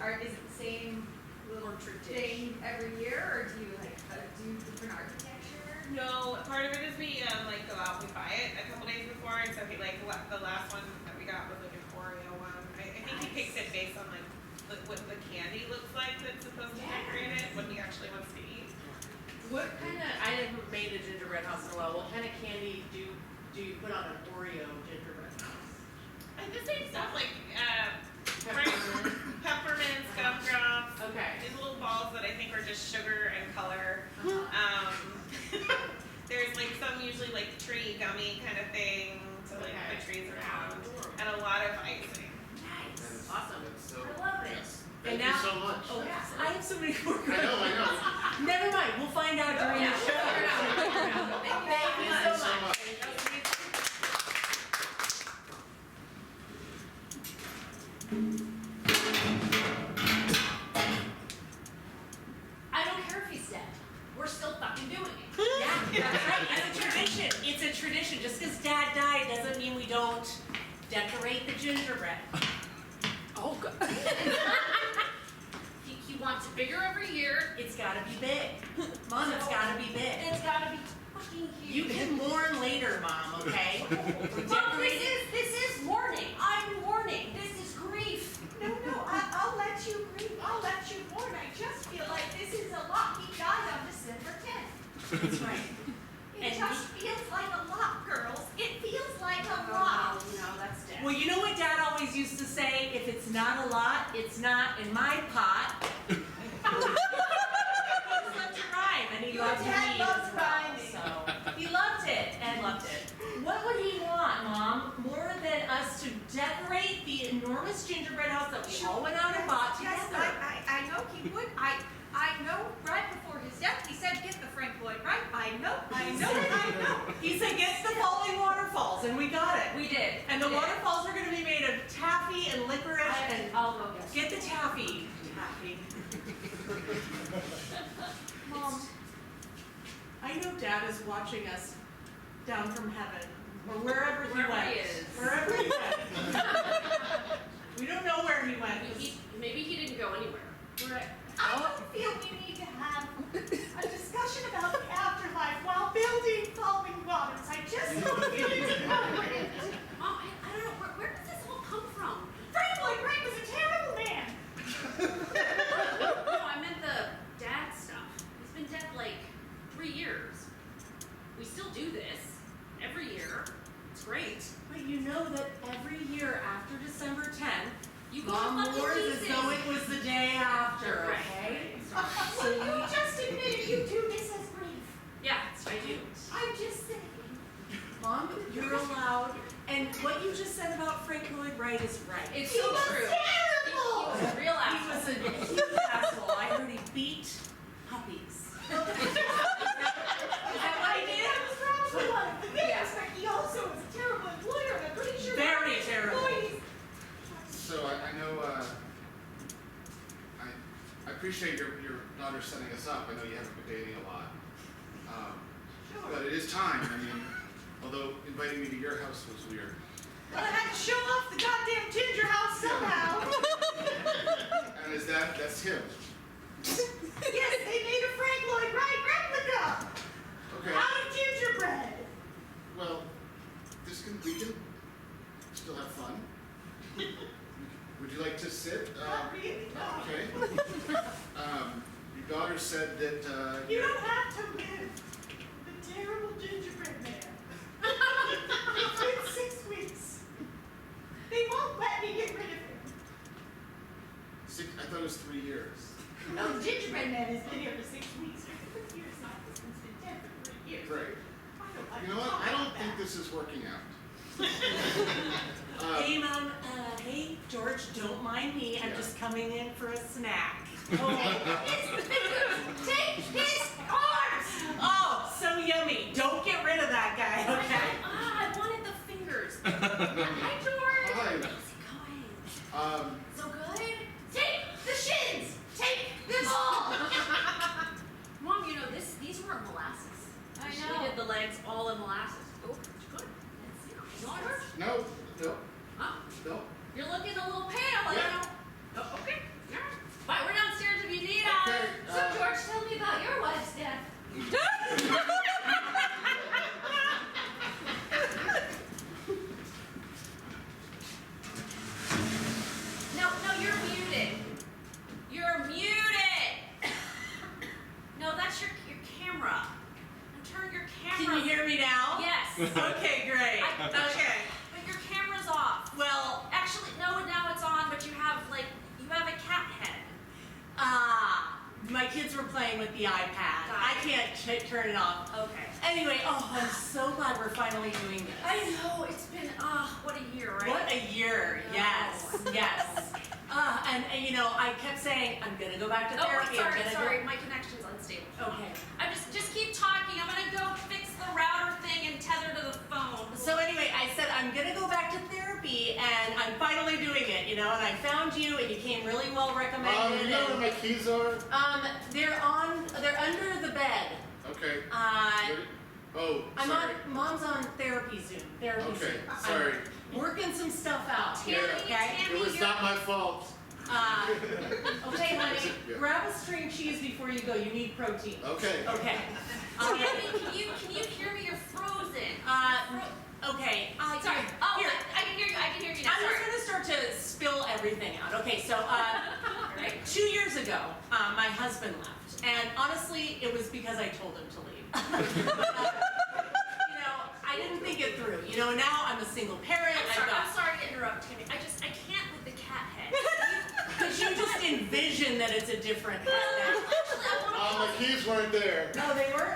or is it the same little thing every year, or do you like do different architecture? No, part of it is we like go out and we buy it a couple days before, and so he like the last one that we got was like an Oreo one. I think he picks it based on like what the candy looks like that's supposed to decorate it, what he actually wants to eat. What kind of, I haven't made a gingerbread house in a while, what kind of candy do you put on an Oreo gingerbread house? And the same stuff like peppermints, gumdrops. Okay. These little balls that I think are just sugar and color. There's like some usually like tree gummy kind of thing to like put trees around, and a lot of icing. Nice. Awesome. That's so, I love it. yes. And Thank you now- so much. Oh, I have so many more I know. Never mind, we'll find out during the show. Thank you so much. I don't care if he's dead. We're still fucking doing it. Yeah, that's right. It's a tradition. It's a tradition. Just because Dad died doesn't mean we don't decorate the gingerbread. Oh, good. He wants it bigger every year. It's gotta be big. Mom, it's gotta be big. It's gotta be fucking You huge. can mourn later, Mom, okay? Mom, this is mourning. I'm mourning. This is grief. No, I'll let you grieve. I'll let you mourn. I just feel like this is a lot. He died on December 10th. That's right. It And just feels like a lot, girls. It feels like a lot. No, that's Dad. Well, you know what Dad always used to say? If it's not a lot, it's not in my pot. He loved to rhyme, and he loved to Dad read loves as well. rhyming. So he loved it and loved it. What would he want, Mom, more than us to decorate the enormous gingerbread house that we all went out and bought Yes, together? I know he would. I know right before his death he said get the Frank Lloyd right. I know. He said, get the falling waterfalls, and we got it. We did. And the waterfalls are gonna be made of taffy and licorice and I'll go get get the taffy. Taffy. Mom, I know Dad is watching us down from heaven, or wherever he Wherever went. he is. Wherever he went. We don't know where he went. Maybe he didn't go anywhere. I don't feel we need to have a discussion about the afterlife while building falling waters. I just don't feel it's appropriate. Mom, I don't know, where does this all come from? Frank Lloyd Wright was a terrible man. No, I meant the dad stuff. He's been dead like 3 years. We still do this every year. It's great. But you know that every year after December 10th, You go Mom to fucking mourns as pieces. though it was the day after, okay? Well, you just admitted you do this as grief. Yeah, I do. I'm just saying. Mom, you're allowed. And what you just said about Frank Lloyd Wright is right. It's He so was true. terrible. He was a real He asshole. was a huge asshole. I heard he beat puppies. Is that what he did? That was probably one of the things, but he also was a terrible employer, and I'm pretty sure Very his terrible. employees. So I know, I appreciate your daughter setting us up. I know you haven't been dating a lot. But it is time. I mean, although inviting me to your house was weird. Well, I had to show off the goddamn ginger house somehow. And that's him. Yes, they made a Frank Lloyd Wright replica Okay. out of gingerbread. Well, we can still have fun. Would you like to sit? Not really, no. Okay. Your daughter said that You don't have to live with the terrible gingerbread man. It's been 6 weeks. They won't let me get rid of him. I thought it was 3 years. No, the gingerbread man has been here for 6 weeks. 6 years now. This one's been dead for 3 years. Great. I don't like You know what? talking I don't about think that. this is working out. Hey, Mom, hey, George, don't mind me. I'm just coming in for a snack. Take his arms! Oh, so yummy. Don't get rid of that guy, okay? I wanted the fingers. Hi, George. Hi. How's it going? So good? Take the shins! Take them all! Mom, you know, these were molasses. I She know. did the legs all in molasses. Oh, it's good. Let's see. George? No, no, Huh? no. You're looking a little pale. I Yeah. don't know. Oh, okay. All right. But we're downstairs if you need Okay. us. So, George, tell me about your wife's death. No, you're muted. You're muted. No, that's your camera. Turn your camera. Can you hear me now? Yes. Okay, great. Okay. But your camera's off. Well, Actually, no, now it's on, but you have a cat head. my kids were playing with the iPad. I can't turn it off. Okay. Anyway, I'm so glad we're finally doing this. I know, it's been, what a year, right? What a year, yes, yes. And you know, I kept saying, I'm gonna go back to Oh, therapy. wait, sorry, my connection's unstable. Okay. I just keep talking, I'm gonna go fix the router thing and tether to the phone. So anyway, I said, I'm gonna go back to therapy, and I'm finally doing it, you know, and I found you, and you came really well recommended. You know where my keys are? They're under the bed. Okay. Oh, I'm sorry. Mom's on therapy Zoom. Okay, Zoom. sorry. I'm working some stuff out here, okay? It was not my fault. Okay, honey, Yeah. grab a string cheese before you go. You need protein. Okay. Okay. Tammy, can you hear me? You're frozen. Okay. Sorry. Oh, Here. I can hear you. I can hear you now. I'm Sorry. just gonna start to spill everything out. Okay, so 2 years ago, my husband left, and honestly, it was because I told him to leave. You know, I didn't think it through. You know, now I'm a single parent. I'm sorry to interrupt, Tammy. I can't with the cat head. Because you just envision that it's a different head now. My keys weren't there. No, they were.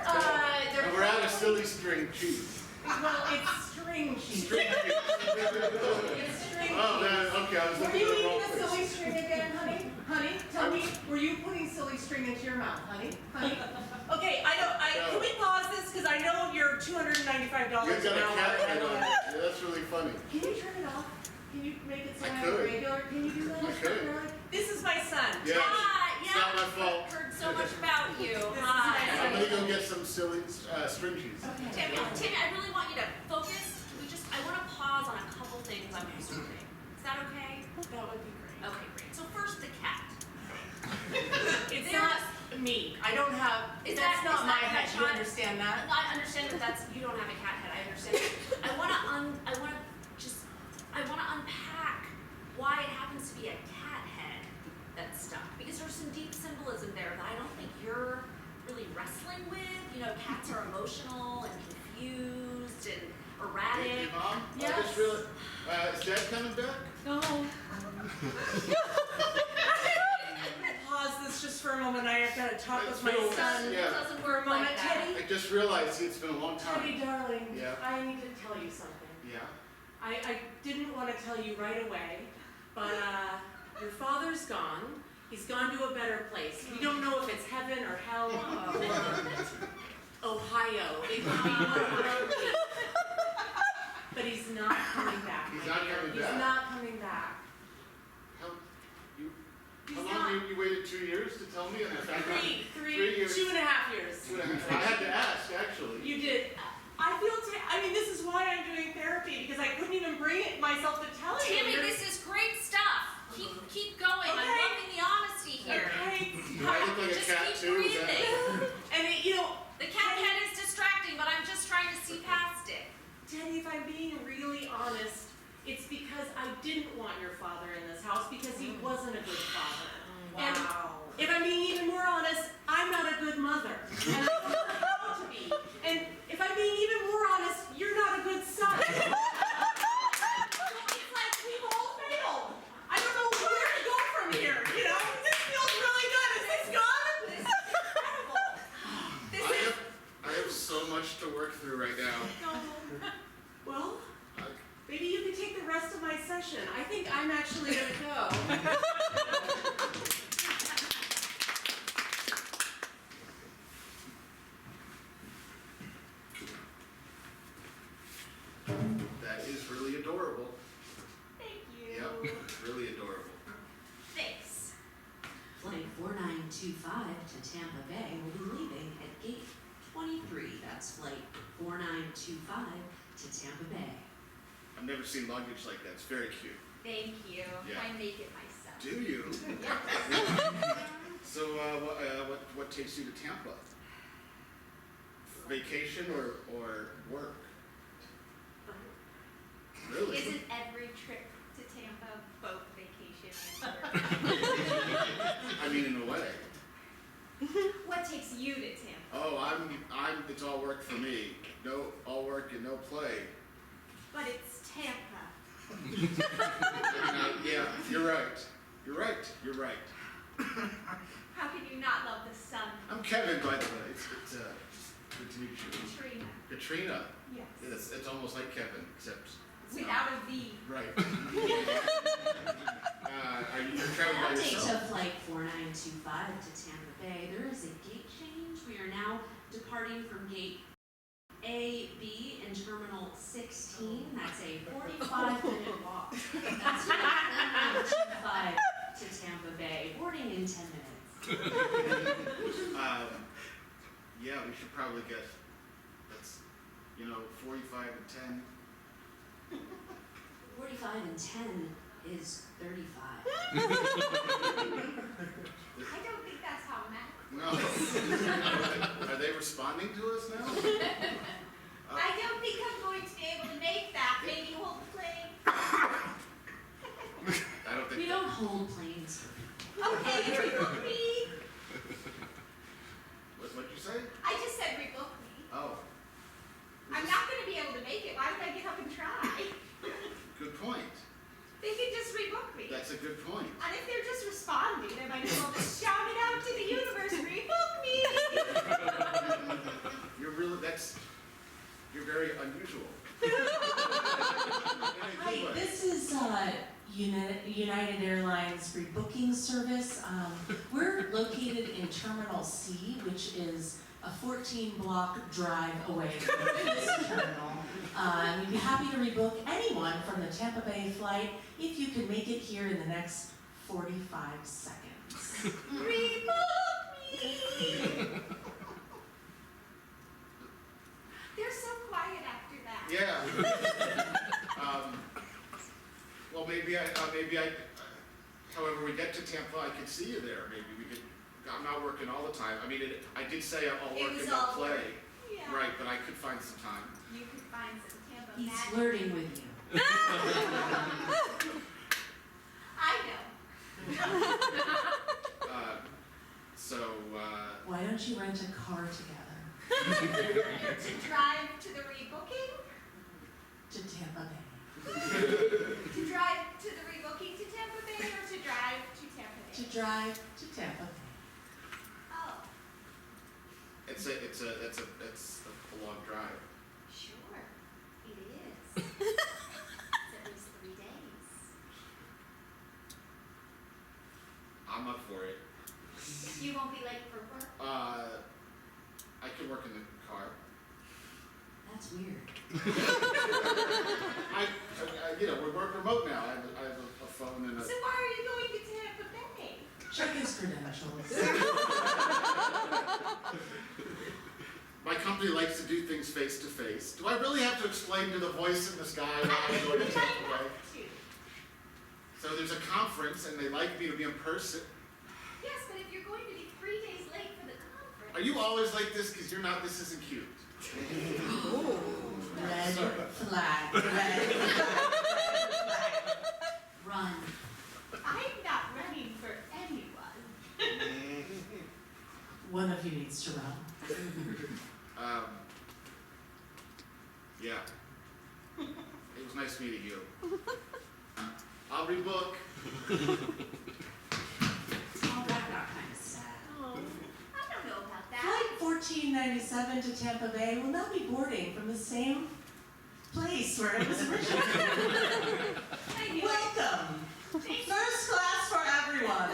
They're And we're out of silly string cheese. Well, it's string cheese. String cheese. It's string Oh, cheese. man, okay, I was Were looking you at the wrong eating the place. silly string again, honey? Honey, tell me, were you putting silly string into your mouth, honey? Honey? Okay, can we pause this? Because I know you're $295 You've an got a hour. cat head on it. Yeah, that's really funny. Can you turn it off? Can you make it so I I'm could. regular? Can you do that? I could. Really? This is my son. Yeah. Yeah, not my fault. I've heard so much about you. This is Hi. my I'm gonna go get some silly string cheese. Tammy, I really want you to focus. I want to pause on a couple things I'm observing. Is that okay? That would be great. Okay, great. So first, the cat. It's not me. I don't have, Is that's that- not is my that head. the You child? understand that? I understand that you don't have a cat head. I understand. I want to unpack why it happens to be a cat head that's stuck, because there's some deep symbolism there that I don't think you're really wrestling with. You know, cats are emotional and confused and erratic. Hey, Mom, Yes. I just realized, is Dad coming back? No. Pause this just for a moment. I have got to talk It's with my been a- son yeah. Doesn't for a work moment. like that. Teddy, I just realized it's been a long Teddy, time. darling, Yeah. I need to tell you something. Yeah. I didn't want to tell you right away, but your father's gone. He's gone to a better place. We don't know if it's heaven or hell or Ohio. It could be one of those. But he's not coming back. He's my not dear. coming He's back. not coming back. How long you waited 2 years to tell me? And I found out 3 years. 2.5 years. 2.5. I had to ask, actually. You did. I mean, this is why I'm doing therapy, because I couldn't even bring it myself to tell you. Tammy, this is great stuff. Keep going. I'm Okay. loving the honesty here. Okay. Do I look like a Just cat keep too? Is that- breathing. And you know, The cat head is distracting, but I'm just trying to see past it. Teddy, if I'm being really honest, it's because I didn't want your father in this house because he wasn't a good father. And if I'm being even more honest, I'm not a good mother. And I don't know how to be. And if I'm being even more honest, you're not a good son. So it's like we've all failed. I don't know where to go from here, you know? This feels really good. Is this good? This is incredible. I have so much to work through right now. Well, Maybe you can take the rest of my session. I think I'm actually gonna go. That is really adorable. Thank you. Yep, it's really adorable. Thanks. Flight 4925 to Tampa Bay will be leaving at gate 23. That's flight 4925 to Tampa Bay. I've never seen luggage like that. It's very cute. Thank you. Yeah. I make it myself. Do you? So, what takes you to Tampa? Vacation or work? Really? Isn't every trip to Tampa both vacation and work? I mean, in a way. What takes you to Tampa? Oh, it's all work for me. No, all work and no play. But it's Tampa. Yeah, you're right. You're right. You're right. How can you not love the sun? I'm Kevin, by the way. It's good to meet you. Katrina. Katrina. Yes. It's almost like Kevin, except it's Without not. a V. Right. You're traveling by Update to yourself? flight 4925 to Tampa Bay. There is a gate change. We are now departing from gate A, B in Terminal 16. That's a 45-minute walk. That's flight 4925 to Tampa Bay. Boarding in 10 minutes. Yeah, we should probably get, that's, 45 and 10. 45 and 10 is 35. I don't think that's how math. No. Are they responding to us now? I don't think I'm going to be able to make that. Maybe hold the plane. I don't think. We don't hold planes for people. Okay, rebook me. What'd you say? I just said rebook me. Oh. I'm not going to be able to make it. Why would I get up and try? Good point. They can just rebook me. That's a good point. And if they're just responding, I might as well just shout it out to the universe, rebook me! You're very unusual. Hi, this is United Airlines rebooking service. We're located in Terminal C, which is a 14-block drive away from this terminal. We'd be happy to rebook anyone from the Tampa Bay flight if you can make it here in the next 45 seconds. Rebook me! They're so quiet after that. Yeah. Well, maybe I, however we get to Tampa, I could see you there. Maybe we could, I'm not working all the time. I mean, I did say I'll work and not play. Yeah. Right, but I could find some time. You could find some Tampa He's magic. flirting with you. I know. Why don't you rent a car together To drive to the rebooking? to Tampa Bay? To drive to the rebooking to Tampa Bay or to drive to Tampa Bay? To drive to Tampa Bay. Oh, It's a long drive. sure. It is. It's at least 3 days. I'm up for it. You won't be late for work? I could work in the car. That's weird. We work remote now. I have a phone and a. So why are you going to Tampa Bay? Check his credentials. My company likes to do things face to face. Do I really have to explain to the voice in the sky why I'm going to Tampa Bay? So there's a conference and they like me to be in person. Yes, but if you're going to be 3 days late for the conference. Are you always like this? Because this isn't cute. Red flag, red flag. Run. I'm not running for anyone. One of you needs to run. Yeah. It was nice meeting you. I'll rebook. Oh, that got kind of sad. Oh, I don't know about that. Flight 1497 to Tampa Bay will now be boarding from the same place where it was originated. Welcome. First class for everyone.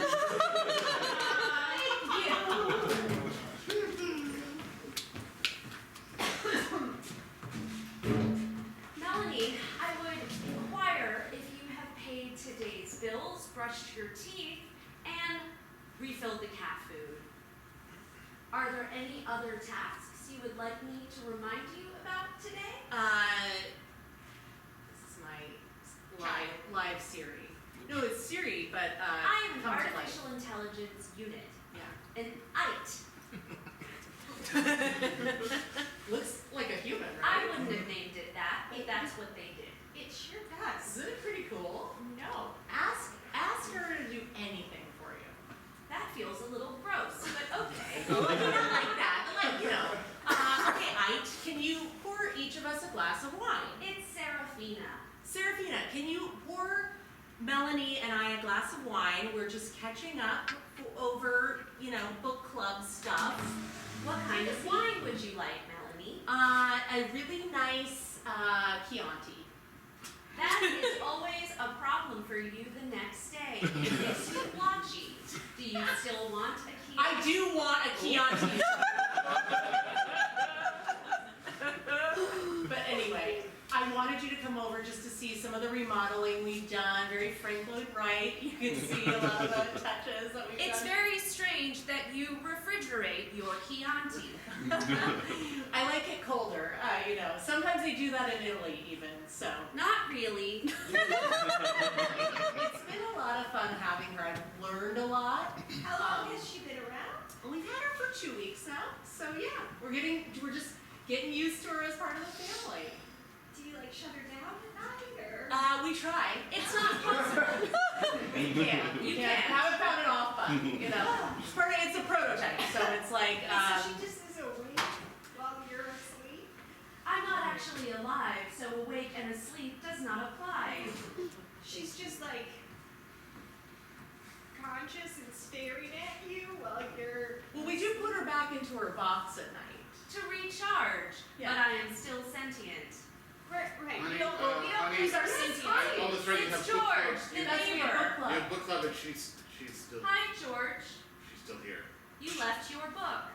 Melanie, I would inquire if you have paid today's bills, brushed your teeth, and refilled the cat food. Are there any other tasks you would like me to remind you about today? This is my live Siri. No, it's Siri, but I am an come to life. artificial intelligence unit, Yeah. an IT. Looks like a human, I right? wouldn't have named it that, but that's what they did. It sure does. Isn't it pretty cool? No, Ask her to do anything for you. that feels a little gross, but okay. Oh, not like that, but like, you know. Okay, Ite, can you pour each of us a glass of wine? It's Serafina. Serafina, can you pour Melanie and I a glass of wine? We're just catching up over, you know, book club stuff. What kind of wine would you like, Melanie? A really nice Chianti. That is always a problem for you the next day. It makes you blotchy. Do you still want a Chianti? I do want a Chianti. But anyway, I wanted you to come over just to see some of the remodeling we've done. Very Frank Lloyd Wright. You can see a lot of the touches that we've It's done. very strange that you refrigerate your Chianti. I like it colder. You know, sometimes they do that in Italy even. So Not really. it's been a lot of fun having her. I've learned a lot. How long has she been around? We've had her for 2 weeks now. So yeah, we're just getting used to her as part of the family. Do you like shut her down at night or? We try. It's not possible. You can't. You can't. can't. Haven't found it off, but you know, it's a prototype, so it's like. So she just is awake while you're asleep? I'm not actually alive, so awake and asleep does not apply. She's just like conscious and staring at you while you're. Well, we do put her back into her box at night. To recharge, Yeah. but I am still sentient. Right. Honey, We don't honey, lose our I sentience. almost ready to have It's book George, club. the That's me a neighbor. book You club. have book club and she's still Hi, George. she's still here. You left your book.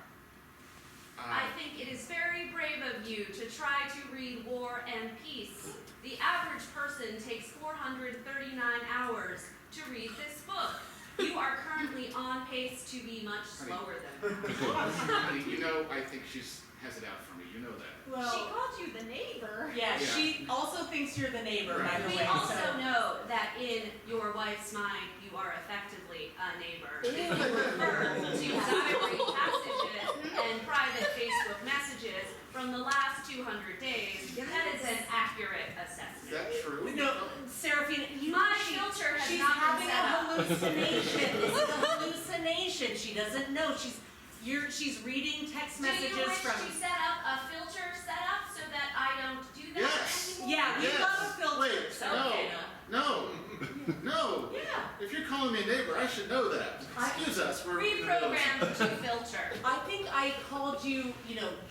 I think it is very brave of you to try to read War and Peace. The average person takes 439 hours to read this book. You are currently on pace to be much slower than her. Honey, you know, I think she has it out for me. You know that. She Well, called you the neighbor. yeah, Yeah. she also thinks you're the neighbor, by the We way. also so. know that in your wife's mind, you are effectively a neighbor. If you refer to diary passages and private Facebook messages from the last 200 days, that is an accurate Is assessment. that true? No, Seraphina, you know My she- filter has she's not having been set a up. hallucination. This is a hallucination. She doesn't know. She's reading text Do you messages wish from. to set up a filter setup so that I don't do that Yes. anymore? Yeah, we Yes. love a filter. Wait, so okay. No. No. Yeah. If you're calling me a neighbor, I should know that. Excuse us, we're in the middle of- Reprogrammed to filter. I think I called you,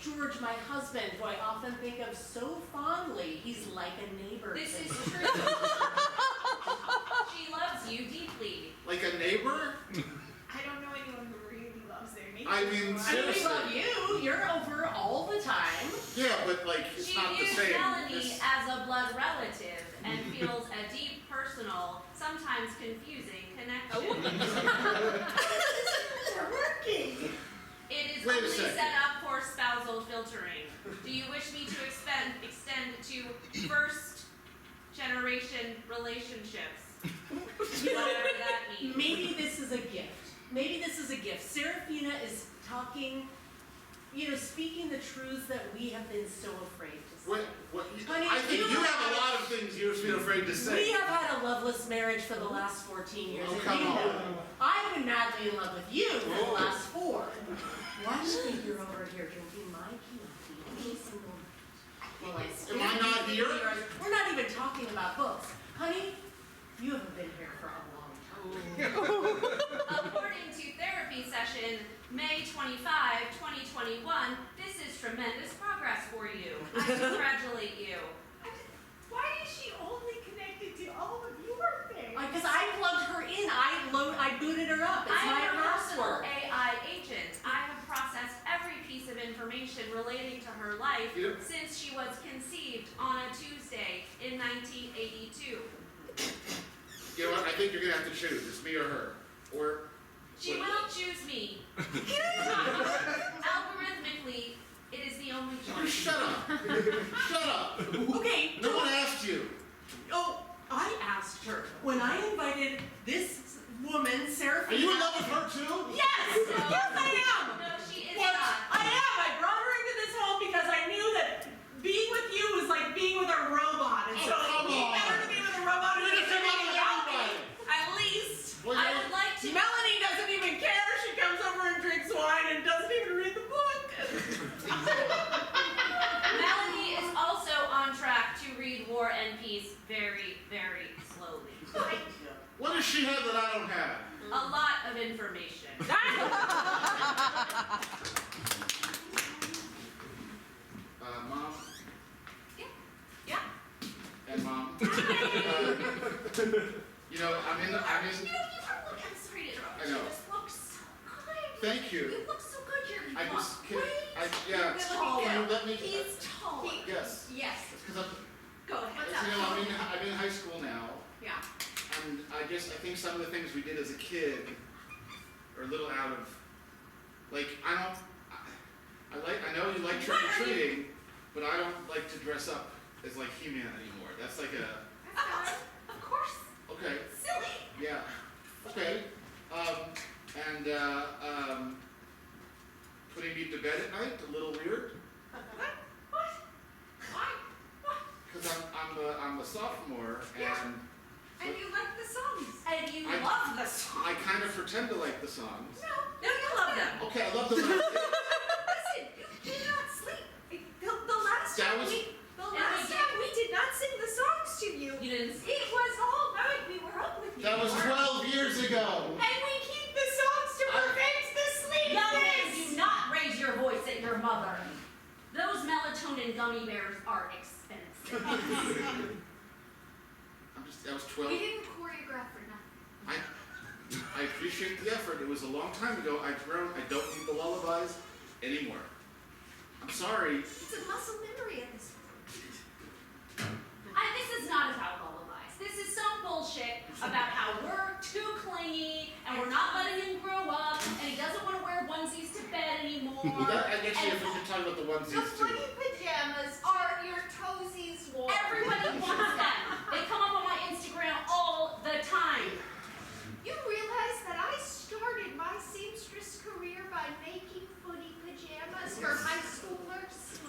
George, my husband, who I often think of so fondly. He's like a neighbor. This to is me. true. She loves you deeply. Like a neighbor? I don't know anyone who really loves their neighbor. I mean, I mean, we seriously. love you. You're over all the time. Yeah, but like, it's She not the views same. Melanie It's- as a blood relative and feels a deep, personal, sometimes confusing connection. They're working. It is Wait a only second. set up for spousal filtering. Do you wish me to extend to first generation relationships? Whatever that means. Maybe this is a gift. Seraphina is talking, speaking the truths that we have been so afraid to say. What, Honey, I think you you have have- a lot of things you're afraid to We say. have had a loveless marriage for the last 14 years. Oh, and come you on. know. I've been madly in love with you for the last 4. Why do you think you're over here drinking my Chianti every single night? Well, Am I not here? We're not even talking about books. Honey, you haven't been here for a long time. According to therapy session May 25, 2021, this is tremendous progress for you. I congratulate you. into her life Yep. since she was conceived on a Tuesday in 1982. You know what? I think you're gonna have to choose. It's me or her. Or She will choose me. Algorithmically, it is the only you choice. shut up. Shut up. Okay, No one asked you. oh, I asked her when I invited this woman, Sarah. Are you in love with her too? Yes! No. Yes, I am! No, she is What? not. I am! I brought her into this home because I knew that being with you was like being with a robot. And Oh, so come it's on. better to be with a robot who You're doesn't just even about know me. everybody. At least. Well, I would like to. Melanie doesn't even care. She comes over and drinks wine and doesn't even read the book. Melanie is also on track to read War and Peace very, very slowly. What does she have that I don't have? A lot of information. Mom Yeah. and Mom. You know, I'm in. You are look, I'm sorry to interrupt. I know. You just look so good. Thank you. You look so good. You're I just can. great. Yeah. You're Can you let me? He's tall. Yes. Yes. Because I'm. Go ahead. As you know, I'm in high school now, Yeah. and I think some of the things we did as a kid are a little out of. Like I know you like trick or treating, but I don't like to dress up as like He-Man anymore. That's like a. Of course. Okay. Silly. Yeah. Okay. Putting me to bed at night, a little weird. What? Why? What? Because I'm a sophomore Yeah. and And you like the songs. And you I- love the songs. I kind of pretend to like the songs. No, you love them. Okay, I love them. Listen, you did not sleep. The last That time was- the last time we did not sing the songs to you. You didn't. It was all night. We were up with you. That was 12 years ago. And we keep the songs to prevent the sleep. Young men, do not raise your voice at your mother. Those melatonin gummy bears are expensive. That was 12. We didn't choreograph for nothing. I appreciate the effort. It was a long time ago. I've grown. I don't need the lullabies anymore. I'm sorry. It's a muscle memory at this point. This is not about lullabies. This is some bullshit about how we're too clingy and we're not letting him grow up and he doesn't want to wear onesies to bed anymore. I guess if we could talk about the The onesies too. footy pajamas are your toesies warm. Everybody wants them. They come up on my Instagram all the time. You realize that I started my seamstress career by making footy pajamas for high schoolers?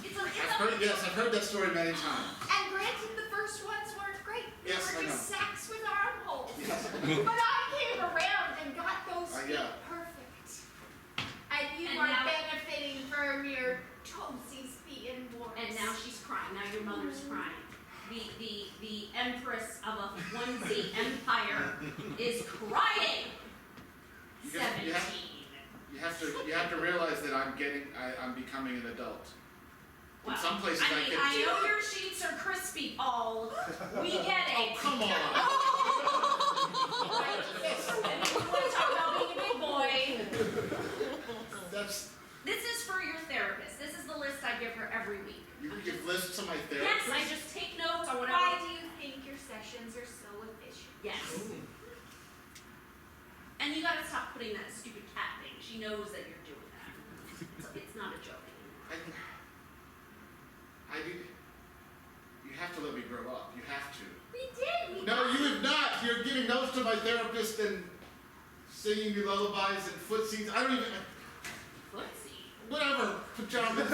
I've heard that story many times. And granted, the first ones weren't great. They Yes, were I just know. sacks with armholes. Yes. But I came around and got those feet Yeah. perfect. And you And are now- benefiting from your toesies being warm. And now she's crying. Now your mother's crying. The empress of a onesie empire is crying. You 17. have to realize that I'm becoming an adult. In Well, some places I mean, can I do know it. your sheets are crispy, Paul. We get Oh, it. come on. Right. And if you want to talk about being a big boy, That's this is for your therapist. This is the list I give her every week. you I'm give just- lists to my Yes, therapist. I just take notes or whatever. Why do you think your sessions are so efficient? Yes. And you gotta stop putting that stupid cat thing. She knows that you're doing that. So it's not a joke anymore. I do. You have to let me grow up. You have to. We did. We No, you have not. You're giving notes to my therapist and singing me lullabies and footsies. I don't even. Footsie. Whatever. Pajamas.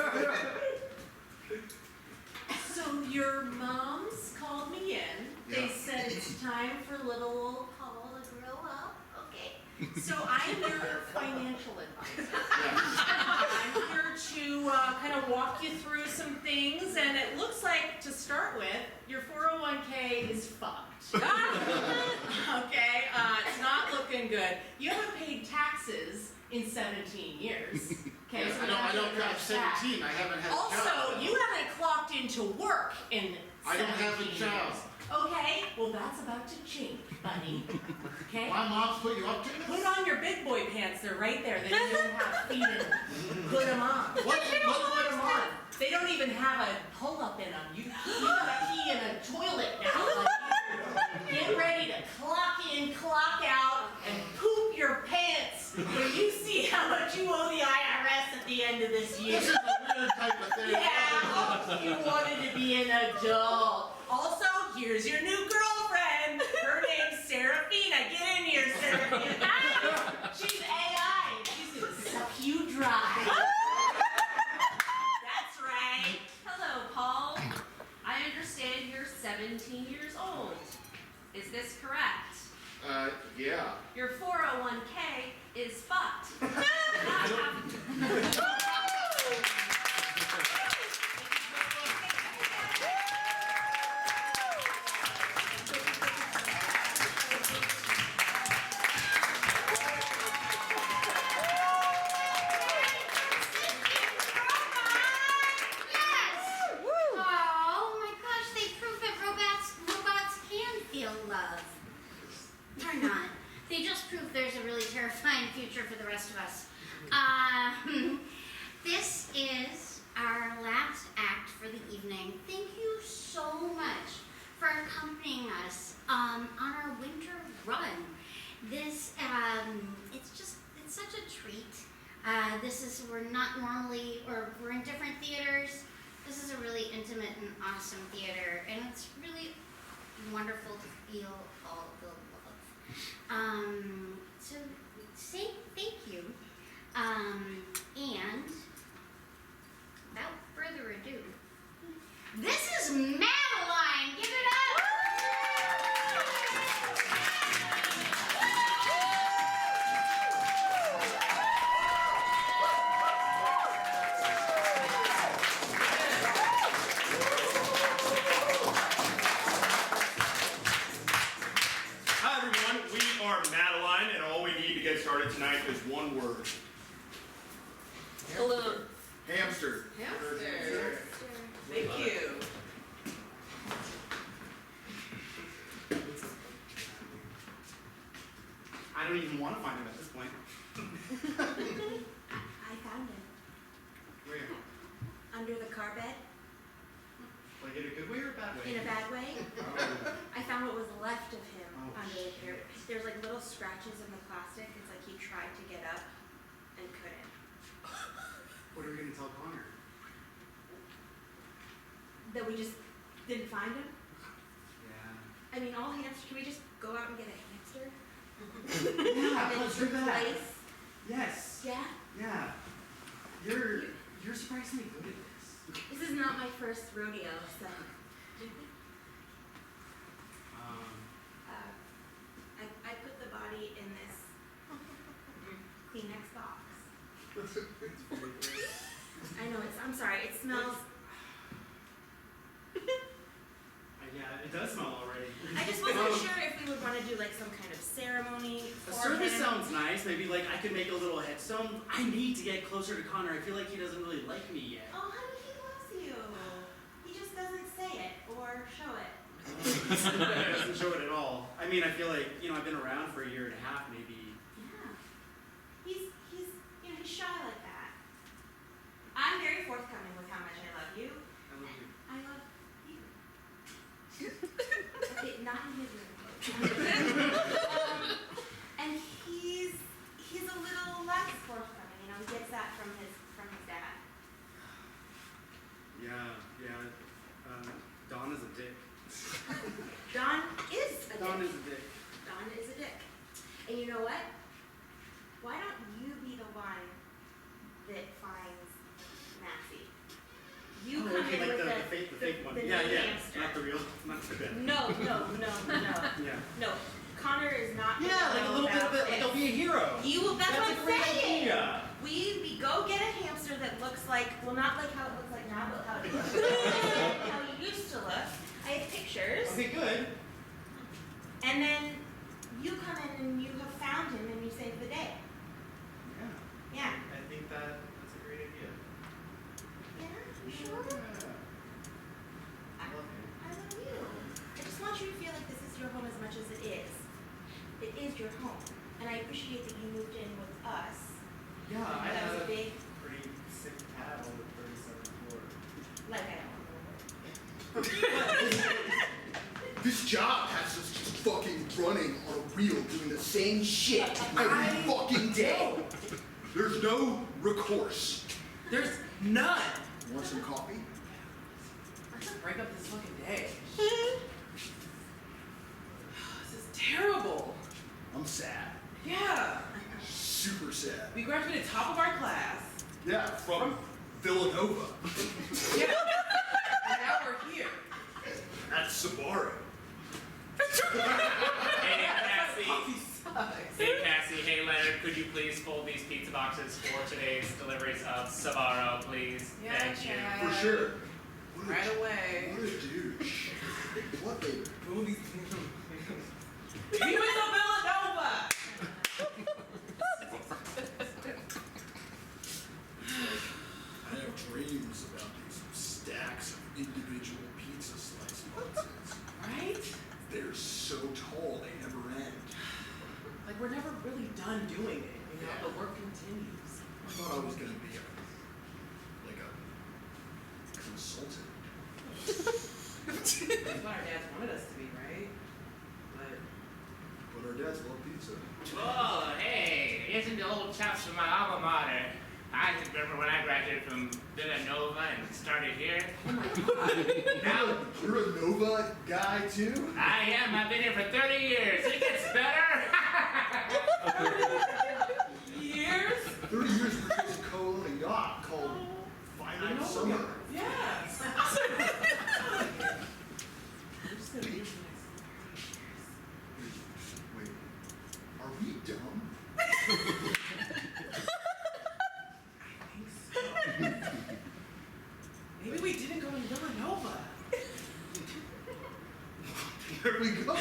So your moms called me in. They Yeah. said it's time for little old Paul to grow up. Okay. So I'm your financial advisor. I'm here to kind of walk you through some things, and it looks like, to start with, your 401k is fucked. Okay, it's not looking good. You haven't paid taxes in 17 years. Okay, Yes, so I don't. I'm that. 17. I haven't had a job. Also, you haven't clocked into work in I don't have a 17 job. years. Okay, well that's about to change, buddy. Okay? My mom's put you up to this? Put on your big boy pants, they're right there. They don't even have feet in them. Put them on. What? Put them on. They don't even have a pull-up in them. You gotta pee in a toilet now. Like, get ready to clock in, clock out, and poop your pants when you see how much you owe the IRS at the end of this year. This is a weird type of thing. Yeah, you wanted to be an adult. Also, here's your new girlfriend. Her name's Seraphina. Get in here, Seraphina. Ah, she's AI. She's gonna suck you dry. That's right. Hello, Paul. I understand you're 17 years old. Is this correct? Yeah. Your 401k is fucked. Not having- Oh my gosh, they prove that robots can feel love. Or not. They just prove there's a really terrifying future for the rest of us. This is our last act for the evening. Thank you so much for accompanying us on our winter run. This, it's such a treat. We're not normally, or we're in different theaters. This is a really intimate and awesome theater, and it's really wonderful to feel all the love. So say thank you, and without further ado, this is Madeline. Give it up. Hi everyone, we are Madeline, and all we need to get started tonight is one word. Balloon. Hamster. Hamster. Thank you. I don't even want to find him at this point. I found it. Where? Under the car bed, Like in a good way or a bad way? in a bad way. Oh. I found what was left of him Oh, under the car. There's like little scratches in the plastic. It's like he tried to get up and couldn't. What are we gonna tell Connor? That we just didn't find him. Yeah. I mean, all hamsters. Can we just go out and get a hamster? Yeah, And let's do that. replace? Yes. Yeah. Yeah. You're surprisingly good at this. This is not my first rodeo, so. I put the body in this Kleenex box. I know I'm sorry. It smells. Yeah, it does smell already. I just wasn't sure if we would want to do like some kind of ceremony A for service him. sounds nice. Maybe like I could make a little headstone. I need to get closer to Connor. I feel like he doesn't really like me yet. Oh, honey, he loves you. He just doesn't say it or show it. It doesn't show it at all. I mean, I feel like, I've been around for a year and a half, maybe. Yeah. He's shy like that. I'm very forthcoming with how much I love you. I love you. I love you. Okay, not in his room. And he's a little less forthcoming, he gets that from his dad. Yeah. Don is a dick. Don is a Don dick. is a dick. Don is a dick. And you know what? Why don't you be the one that finds Maxie? You Oh, come okay, in like with the fake one. the Yeah, new yeah. hamster. Not the real, not the bad. No. Yeah. No. Connor is not Yeah, like a little bit of it, like I'll be a hero. You will, that's what That's a I'm great saying. idea. We go get a hamster that looks like, well, not like how it looks like now, but how it looks how he used to look. I have pictures. Okay, good. And then you come in and you have found him and you save the day. Yeah. Yeah. I think that's a great idea. Yeah, you sure? I love you. I love you. I just want you much as it is your home. And I appreciate that you moved in with us. Yeah, I That have was a big, pretty sick pad on the 37th floor. like I don't know. This job has us just fucking running on a wheel doing the same shit every fucking day. There's no recourse. There's none. Want some coffee? Break up this fucking day. This is terrible. I'm sad. Yeah. Super sad. We graduated top of our class. Yeah, from Villanova. Yeah. And now we're here. At Sabaro. Hey, Cassie. Coffee sucks. Hey, Cassie. Hey, Leonard. Could you please fold these pizza boxes for today's deliveries of Sabaro, please? Yeah, Thank you. Chad. For sure. Right away. What a douche. What later? Movies. We went to Villanova. I have dreams about these stacks of individual pizza slice boxes. Right? They're so tall they never end. Like we're never really done doing it, you know? Yeah. The work continues. I thought I was gonna be a consultant. That's what our dads wanted us to be, right? But our dads love pizza. Oh, hey, isn't the old chaps from my alma mater? I remember when I graduated from Villanova and started here. Oh my god. Now, You're a Nova guy too? I am. I've been here for 30 years. It gets better. 30 years? 30 years we used to co-own a yacht called Final Summer. Yes. I'm just gonna be here for the next 30 years. Wait, are we dumb? Maybe we didn't go in Villanova. There we go.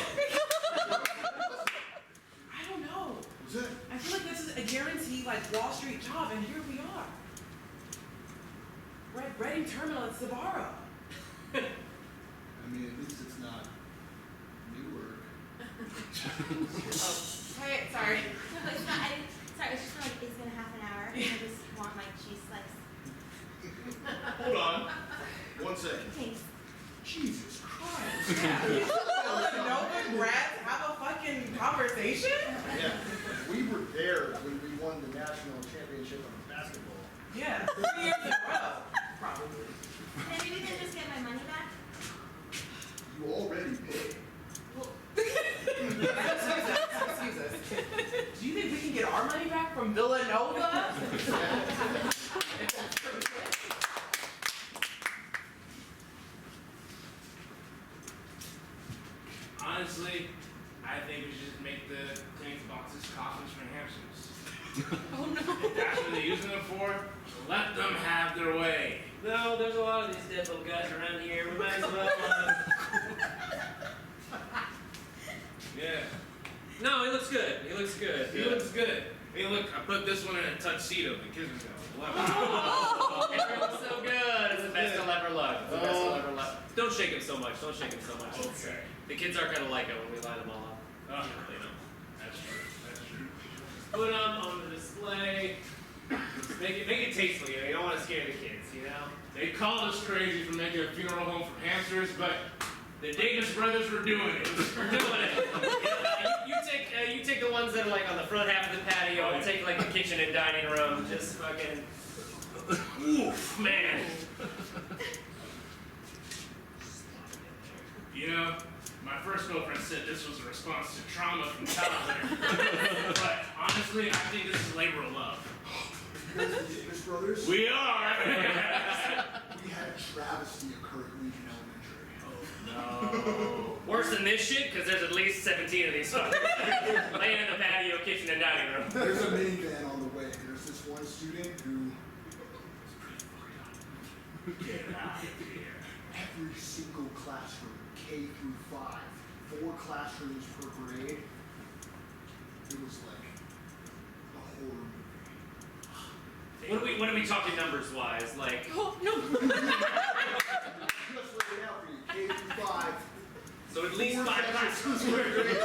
I don't know. Was that? I feel like this is a guaranteed like Wall Street job, and here we are. We're at Reading Terminal at Sabaro. I mean, at least it's not Newark. Oh, hey, sorry. No, it's not. Sorry, it's just for like, it's been half an hour. And I just want my cheese slice. Hold on. 1 second. Thanks. Jesus Christ. Yeah. Villanova grads have a fucking conversation? Yeah. We were there when we won the national championship of basketball. Yeah, 3 years in a row, probably. Maybe we can just get my money back? You already paid. Well, Excuse us. Do you think we can get our money back from Villanova? Honestly, I think we should just make the cleaning boxes coffins for hamsters. Oh no. If that's what they're using them for, let them have their way. No, there's a lot of these dead little guys around here. We might as well. Yeah. No, he looks good. He looks good. He looks good. Hey, look, I put this one in a tuxedo. The kids are going, love it. Oh. It looks so good. It's the best I'll ever look. It's the best I'll ever look. Don't shake him so much. Don't shake him so much. Okay. The kids are kind of like it when we line them all up. Oh, They know. that's true. That's true. Put them on the display. Make it tasteful, you know. You don't want to scare the kids, you know. They called us crazy for making a funeral home for hamsters, but the Davis brothers were doing it. We're doing it. You take the ones that are like on the front half of the patio, and take like the kitchen and dining room. Just fucking. Oof, man. You know, my first girlfriend said this was a response to trauma from childhood. But honestly, I think this is labor of love. You guys are the Davis brothers? We are! We had a travesty occur at Region Elementary. No. Worse than this shit, because there's at least 17 of these fuckers laying in the patio, kitchen, and dining room. There's a minivan on the way. There's this one student who is pretty fucked up. Get out of here. Every single classroom, K through 5, 4 classrooms per grade. It was like a horror movie. What are we talking numbers wise? Like, Oh no. Just lay it out for you. K through 5. so at least 4 5 classrooms classes. per grade.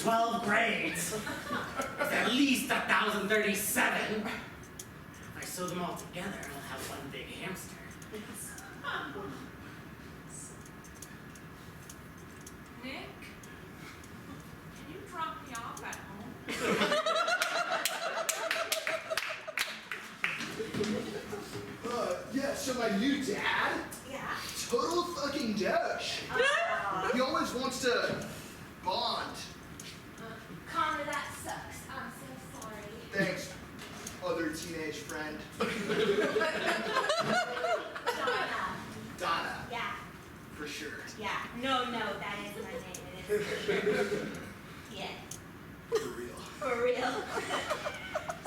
12 grades. It's at least 1,037. If I sew them all together, I'll have one big hamster. Nick, can you drop me off at home? Yeah, so my new dad, Yeah. total fucking douche. He always wants to bond. Connor, that sucks. I'm so sorry. Thanks, other teenage friend. Donna, Yeah. for sure. Yeah. No, that is my name. It is. Yeah. For real. For real.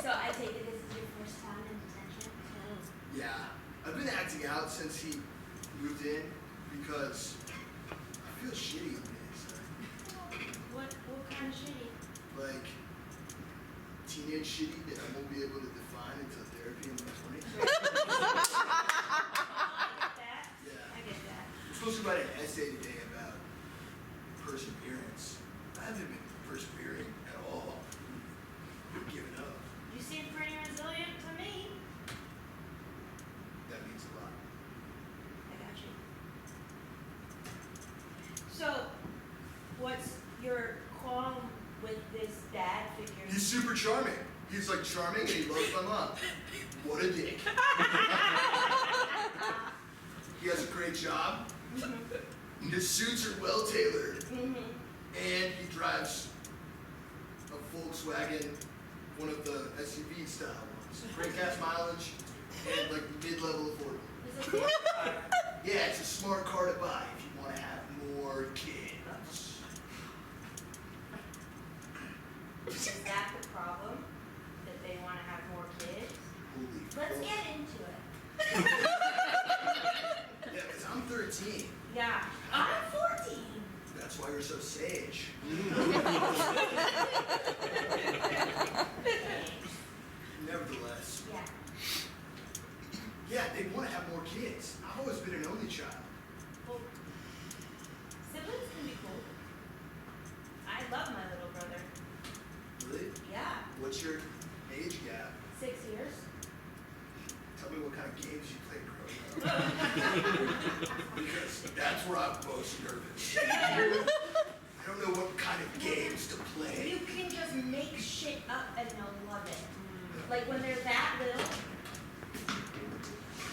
So I take it this is your first time in detention? Yeah, I've been acting out since he moved in because I feel shitty on the inside. What kind of shitty? Like, teenage shitty that I won't be able to define until therapy in my 20s. I get that. Yeah. I get that. I'm supposed to write an essay today about perseverance. I haven't been persevering at all. I'm giving up. You seem pretty resilient to me. That means a lot. I got you. So, what's your qualm with this dad figure? He's super charming. He's like charming and he loves my mom. What a dick. He has a great job. His suits are well tailored. And he drives a Volkswagen, one of the SUV style ones. Great gas mileage and like mid-level affordable. Is it a car? Yeah, it's a smart car to buy if you want to have more kids. Is that the problem? That they want to have more kids? Holy Let's fuck. get into it. Yeah, because I'm 13. Yeah. I'm 14. That's why you're so sage. Nevertheless, Yeah. yeah, they want to have more kids. I've always been an only child. Well, siblings can be cool. I love my little brother. Really? Yeah. What's your age gap? 6 years. Tell me what kind of games you played growing up. Because that's where I'm most nervous. I don't know what kind of games to play. You can just make shit up and they'll love it. Like when they're that little.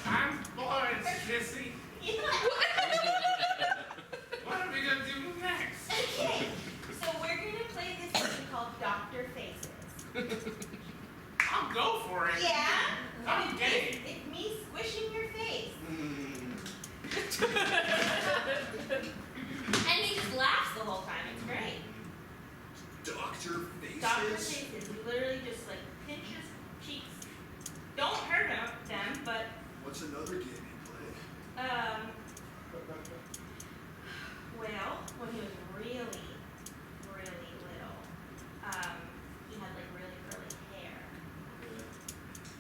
I'm bored, Sissy. What are we gonna do next? Okay. So we're gonna play this game called Dr. Faces. I'll go for it. Yeah? I'm And game. It's me squishing your face. And he just laughs the whole time. It's great. Dr. Faces? Dr. Faces. You literally just like pinch his cheeks. Don't hurt them, but What's another game you play? well, when he was really, really little, he had like really curly hair.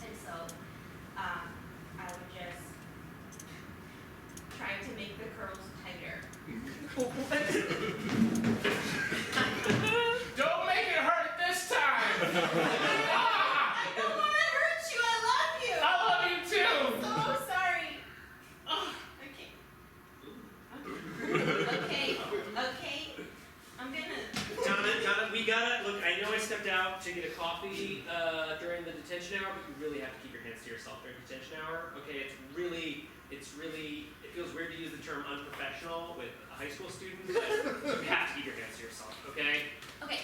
And so, I would just try to make the curls tighter. Don't make it hurt this time. I don't want to hurt you. I love you. I love you too. So sorry. Okay. I'm gonna. Donna, we gotta, look, I know I stepped out to get a coffee during the detention hour, but you really have to keep your hands to yourself during detention hour. Okay, it feels weird to use the term unprofessional with a high school student, but you have to keep your hands to yourself, okay? Okay.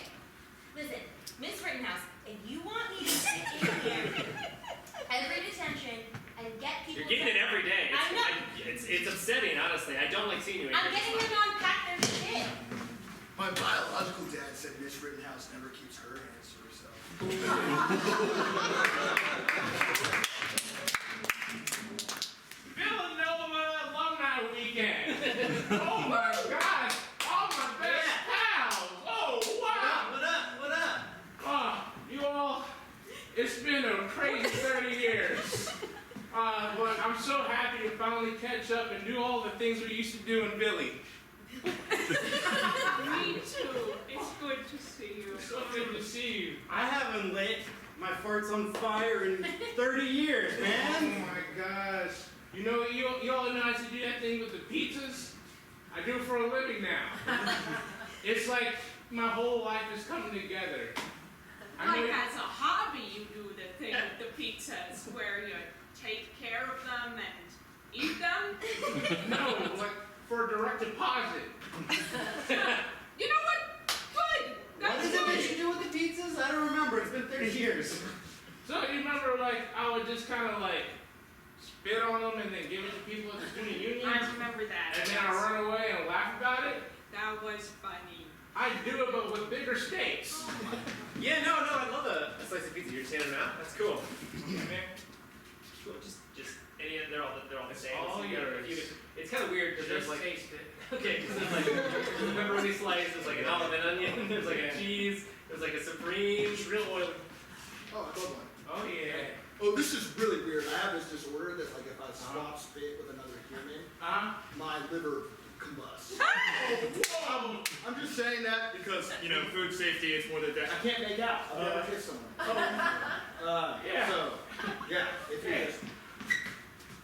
Listen, Miss Rittenhouse, if you want me to sit in here every detention and get people. You're getting it every day. I know. It's upsetting, honestly. I don't like seeing you in I'm here. getting them to unpack their shit. My biological dad said Miss Rittenhouse never keeps her hands to herself. Villanova Alumni Weekend. Oh my gosh, all my best pals. Oh wow. What up? Oh, you all, it's been a crazy 30 years. But I'm so happy to finally catch up and do all the things we used to do in Billy. Me too. It's good to see see you. So good to see you. I haven't lit my farts on fire in 30 years, Oh man. my gosh. You know, you all know how to do that thing with the pizzas? I do it for a living now. It's like my whole life is coming together. I know Like as a hobby, you do the thing with the pizzas where you take care of them and eat them? No, like for a direct deposit. You know what? Good. What That's is it good. that you do with the pizzas? I don't remember. It's been 30 years. So you remember, like, I would just kind of like spit on them and then give it to people at the student union? I remember that. And then I run away and laugh about it? That was funny. I do it, but with bigger stakes. Yeah, no, I love a slice of pizza. You're just handing them out. That's cool. Yeah, man. Cool. Just any. They're all the same. All So you gotta- yours. It's kind of weird because there's Just like. taste it. Okay, because there's like there's a pepperoni slice, there's like an olive and onion, there's like a cheese, there's like a supreme, real oil. Oh, I love one. Oh yeah. Oh, this is really weird. I have this disorder that, like, if I swap spit with another human, my liver combusts. I'm just saying that Because, food safety is more than that. I can't make out. I've never kissed someone. Yeah. So, yeah, if you just,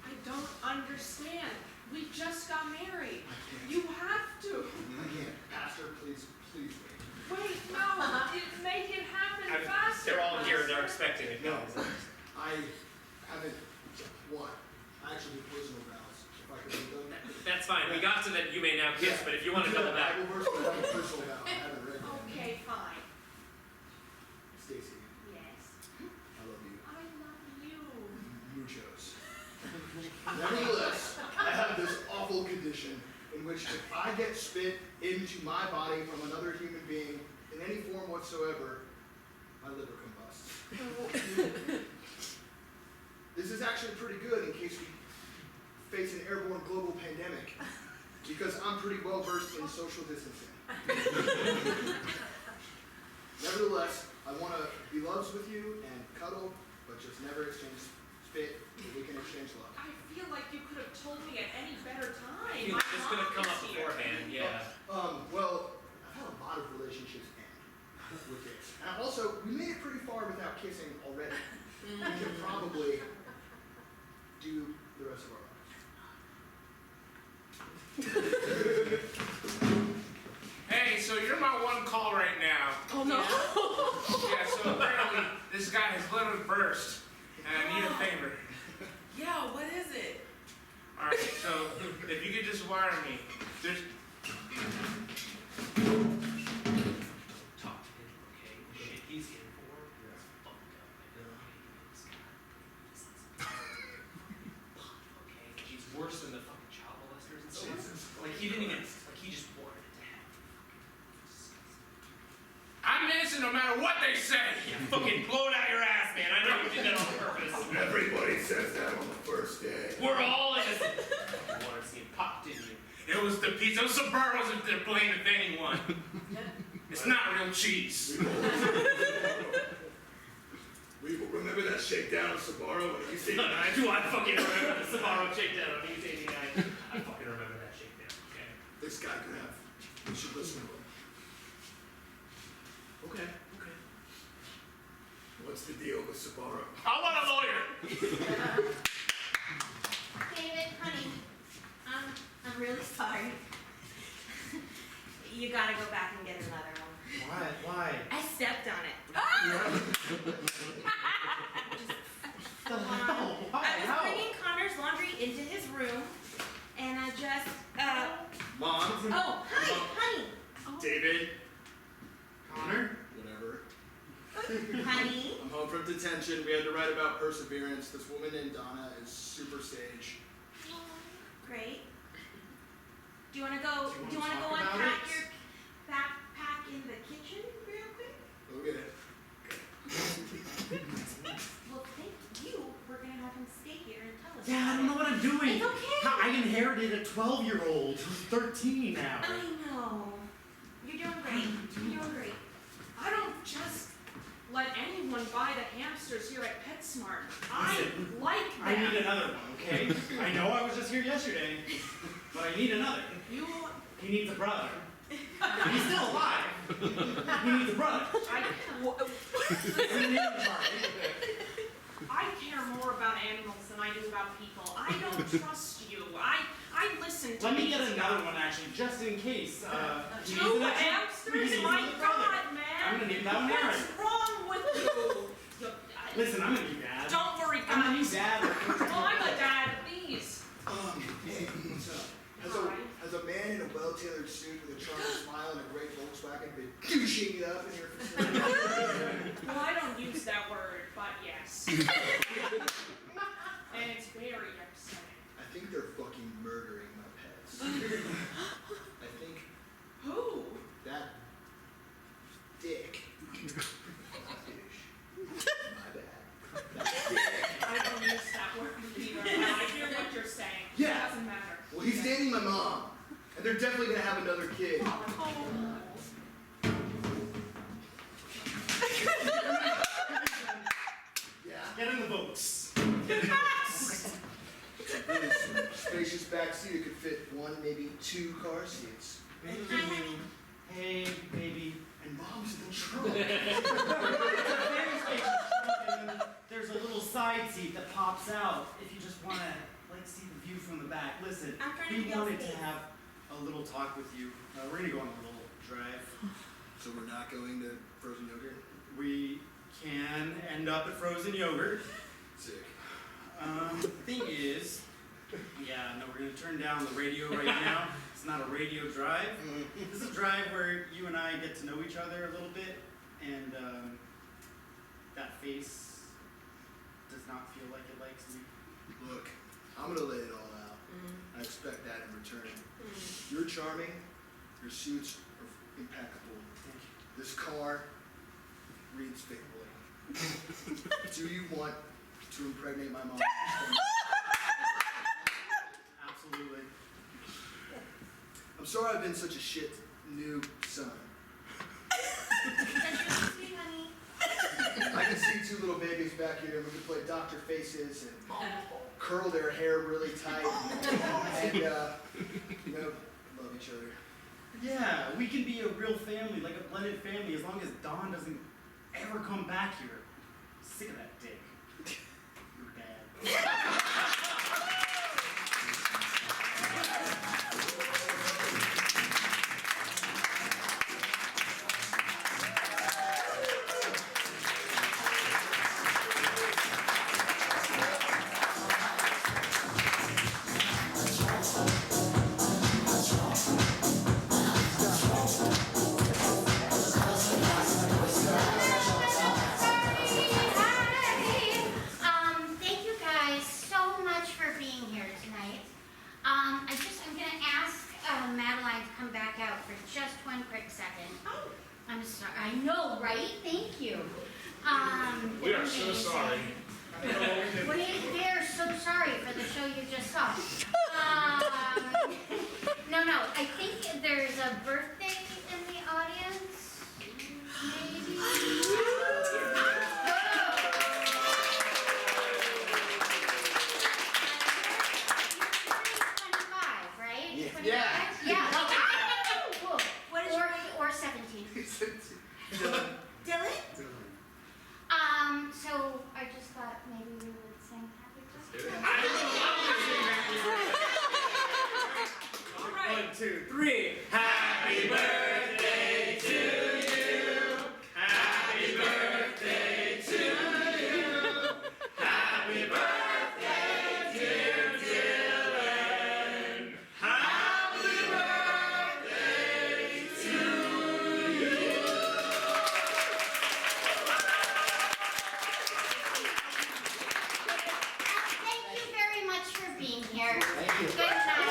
I don't understand. We just got married. You have to. I can't. Pastor, please wait. Wait, no. Make it happen faster. They're all here and they're expecting it. No, I haven't, what? I actually do poisonal vows, if I could read them. That's fine. We got to that you may now kiss, but if you want to double back. Bible verse, but I have a personal vow. I haven't read them. Okay, fine. Stacy, Yes. I love you. I love you. Muchos. Nevertheless, I have this awful condition in which if I get spit into my body from another human being in any form whatsoever, my liver combusts. This is actually pretty good in case we face an airborne global pandemic, because I'm pretty well versed in social distancing. Nevertheless, I want to be loves with you and cuddle, but just never exchange spit, but we can exchange love. I feel like you could have told me at any better time. I feel like this could have come up beforehand, yeah. Well, I've had a lot of relationships end with this. And also, we made it pretty far without kissing already. We can probably do the rest of our lives. Hey, so you're my one call right now. Oh no. Yeah, so apparently this guy has liver burst, and I need a favor. Yeah, what is it? Alright, so if you could just wire me, there's Talk to him, okay? The shit he's in for is fucked up. I know this guy. Okay? He's worse than the fucking child molesters and stuff. Like he didn't even, like he just wanted it to happen. I'm innocent no matter what they say. Yeah, fucking blow it out your ass, man. I know you did that on purpose. Everybody says that on the first day. We're all innocent. You wanted to see him pop, didn't you? It was the pizza. It was the burgers if they're playing with anyone. It's not real cheese. We will remember that shakedown of Sabaro when you see Do I fucking remember the Sabaro shakedown on News 89? I fucking remember that shakedown, okay? this guy could have. We should listen to him. Okay. What's the deal with Sabaro? I want a lawyer. David, honey, I'm really sorry. You gotta go back and get another one. Why? I stepped on it. The hell? Why? I was How? bringing Connor's laundry into his room, and I just, Mom? oh, hi, honey. David? Connor? Whatever. Honey. I'm home from detention. We had to write about perseverance. This woman named Donna is super sage. Great. Do you wanna go talk about unpack it? your backpack in the kitchen real quick? Okay. Well, thank you. We're gonna have him stay here and tell us. Yeah, I don't know what I'm doing. It's okay. I inherited a 12-year-old who's 13 now. I know. You're doing great. You're doing great. I don't just let anyone buy the hamsters here at PetSmart. I Listen, like them. I need another one, okay? I know I was just here yesterday, but I need another. You He needs a brother. He's still alive. He needs a brother. I care more about animals than I do about people. I don't trust you. I listen to Let me these get another guys. one actually, just in case. We need Two an extra- we hamsters? can use My another brother. God, man! I'm gonna name that one Aaron. What's wrong with you? Listen, I'm gonna be dad. Don't worry, I'm gonna be guys. dad. Well, I'm a dad, please. Hey, what's up? Has a man in a well-tailored suit with a charming smile and a great Volkswagen been douching it up in your facility? Well, I don't use that word, but yes. And it's very upsetting. I think they're fucking murdering my pets. I think Who? that dick. Not douche. My bad. That dick. I don't use that word either, but I hear what you're saying. Yeah. It doesn't matter. Well, he's dating my mom, and they're definitely gonna have another kid. Yeah. Get in the boats. Really spacious back seat. It could fit one, maybe two car seats. Hey, baby. And mom's in the trunk. There's a little side seat that pops out if you just want to see the view from the back. Listen, I'm trying to we feel wanted to safe. have a little talk with you. We're gonna go on a little drive. So we're not going to frozen yogurt? We can end up at frozen yogurt. Sick. The thing is, no, we're gonna turn down the radio right now. It's not a radio drive. This is a drive where you and I get to know each other a little bit, and that face does not feel like it likes me. Look, I'm gonna lay it all out. I expect that in return. You're charming. Your suits are impeccable. This car reads favorably. Do you want to impregnate my mom? Absolutely. I'm sorry I've been such a shit new son. I can see two little babies back here, and we can play Dr. Faces and curl their hair really tight and love each other. Yeah, we can be a real family, like a blended family, as long as Dawn doesn't ever come back here. Sick of that dick. You're bad. Thank you guys so much for being here tonight. I'm gonna ask Madeline to come back out for just one quick second. Oh, I'm sorry. I know, right? Thank you. We are so sorry. We are so sorry for the show you just saw. No, I think there's a birthday in the audience. Maybe. 25, right? Yeah. 25? Yeah. Yeah. Cool. What is or 17. Dylan? So I just thought maybe we would sing happy birthday. All right. 1, 2, 3. Happy birthday to you. Happy birthday to you. Happy birthday, dear Dylan. Happy birthday to you. Thank you very much for being here. Thank you. Good night.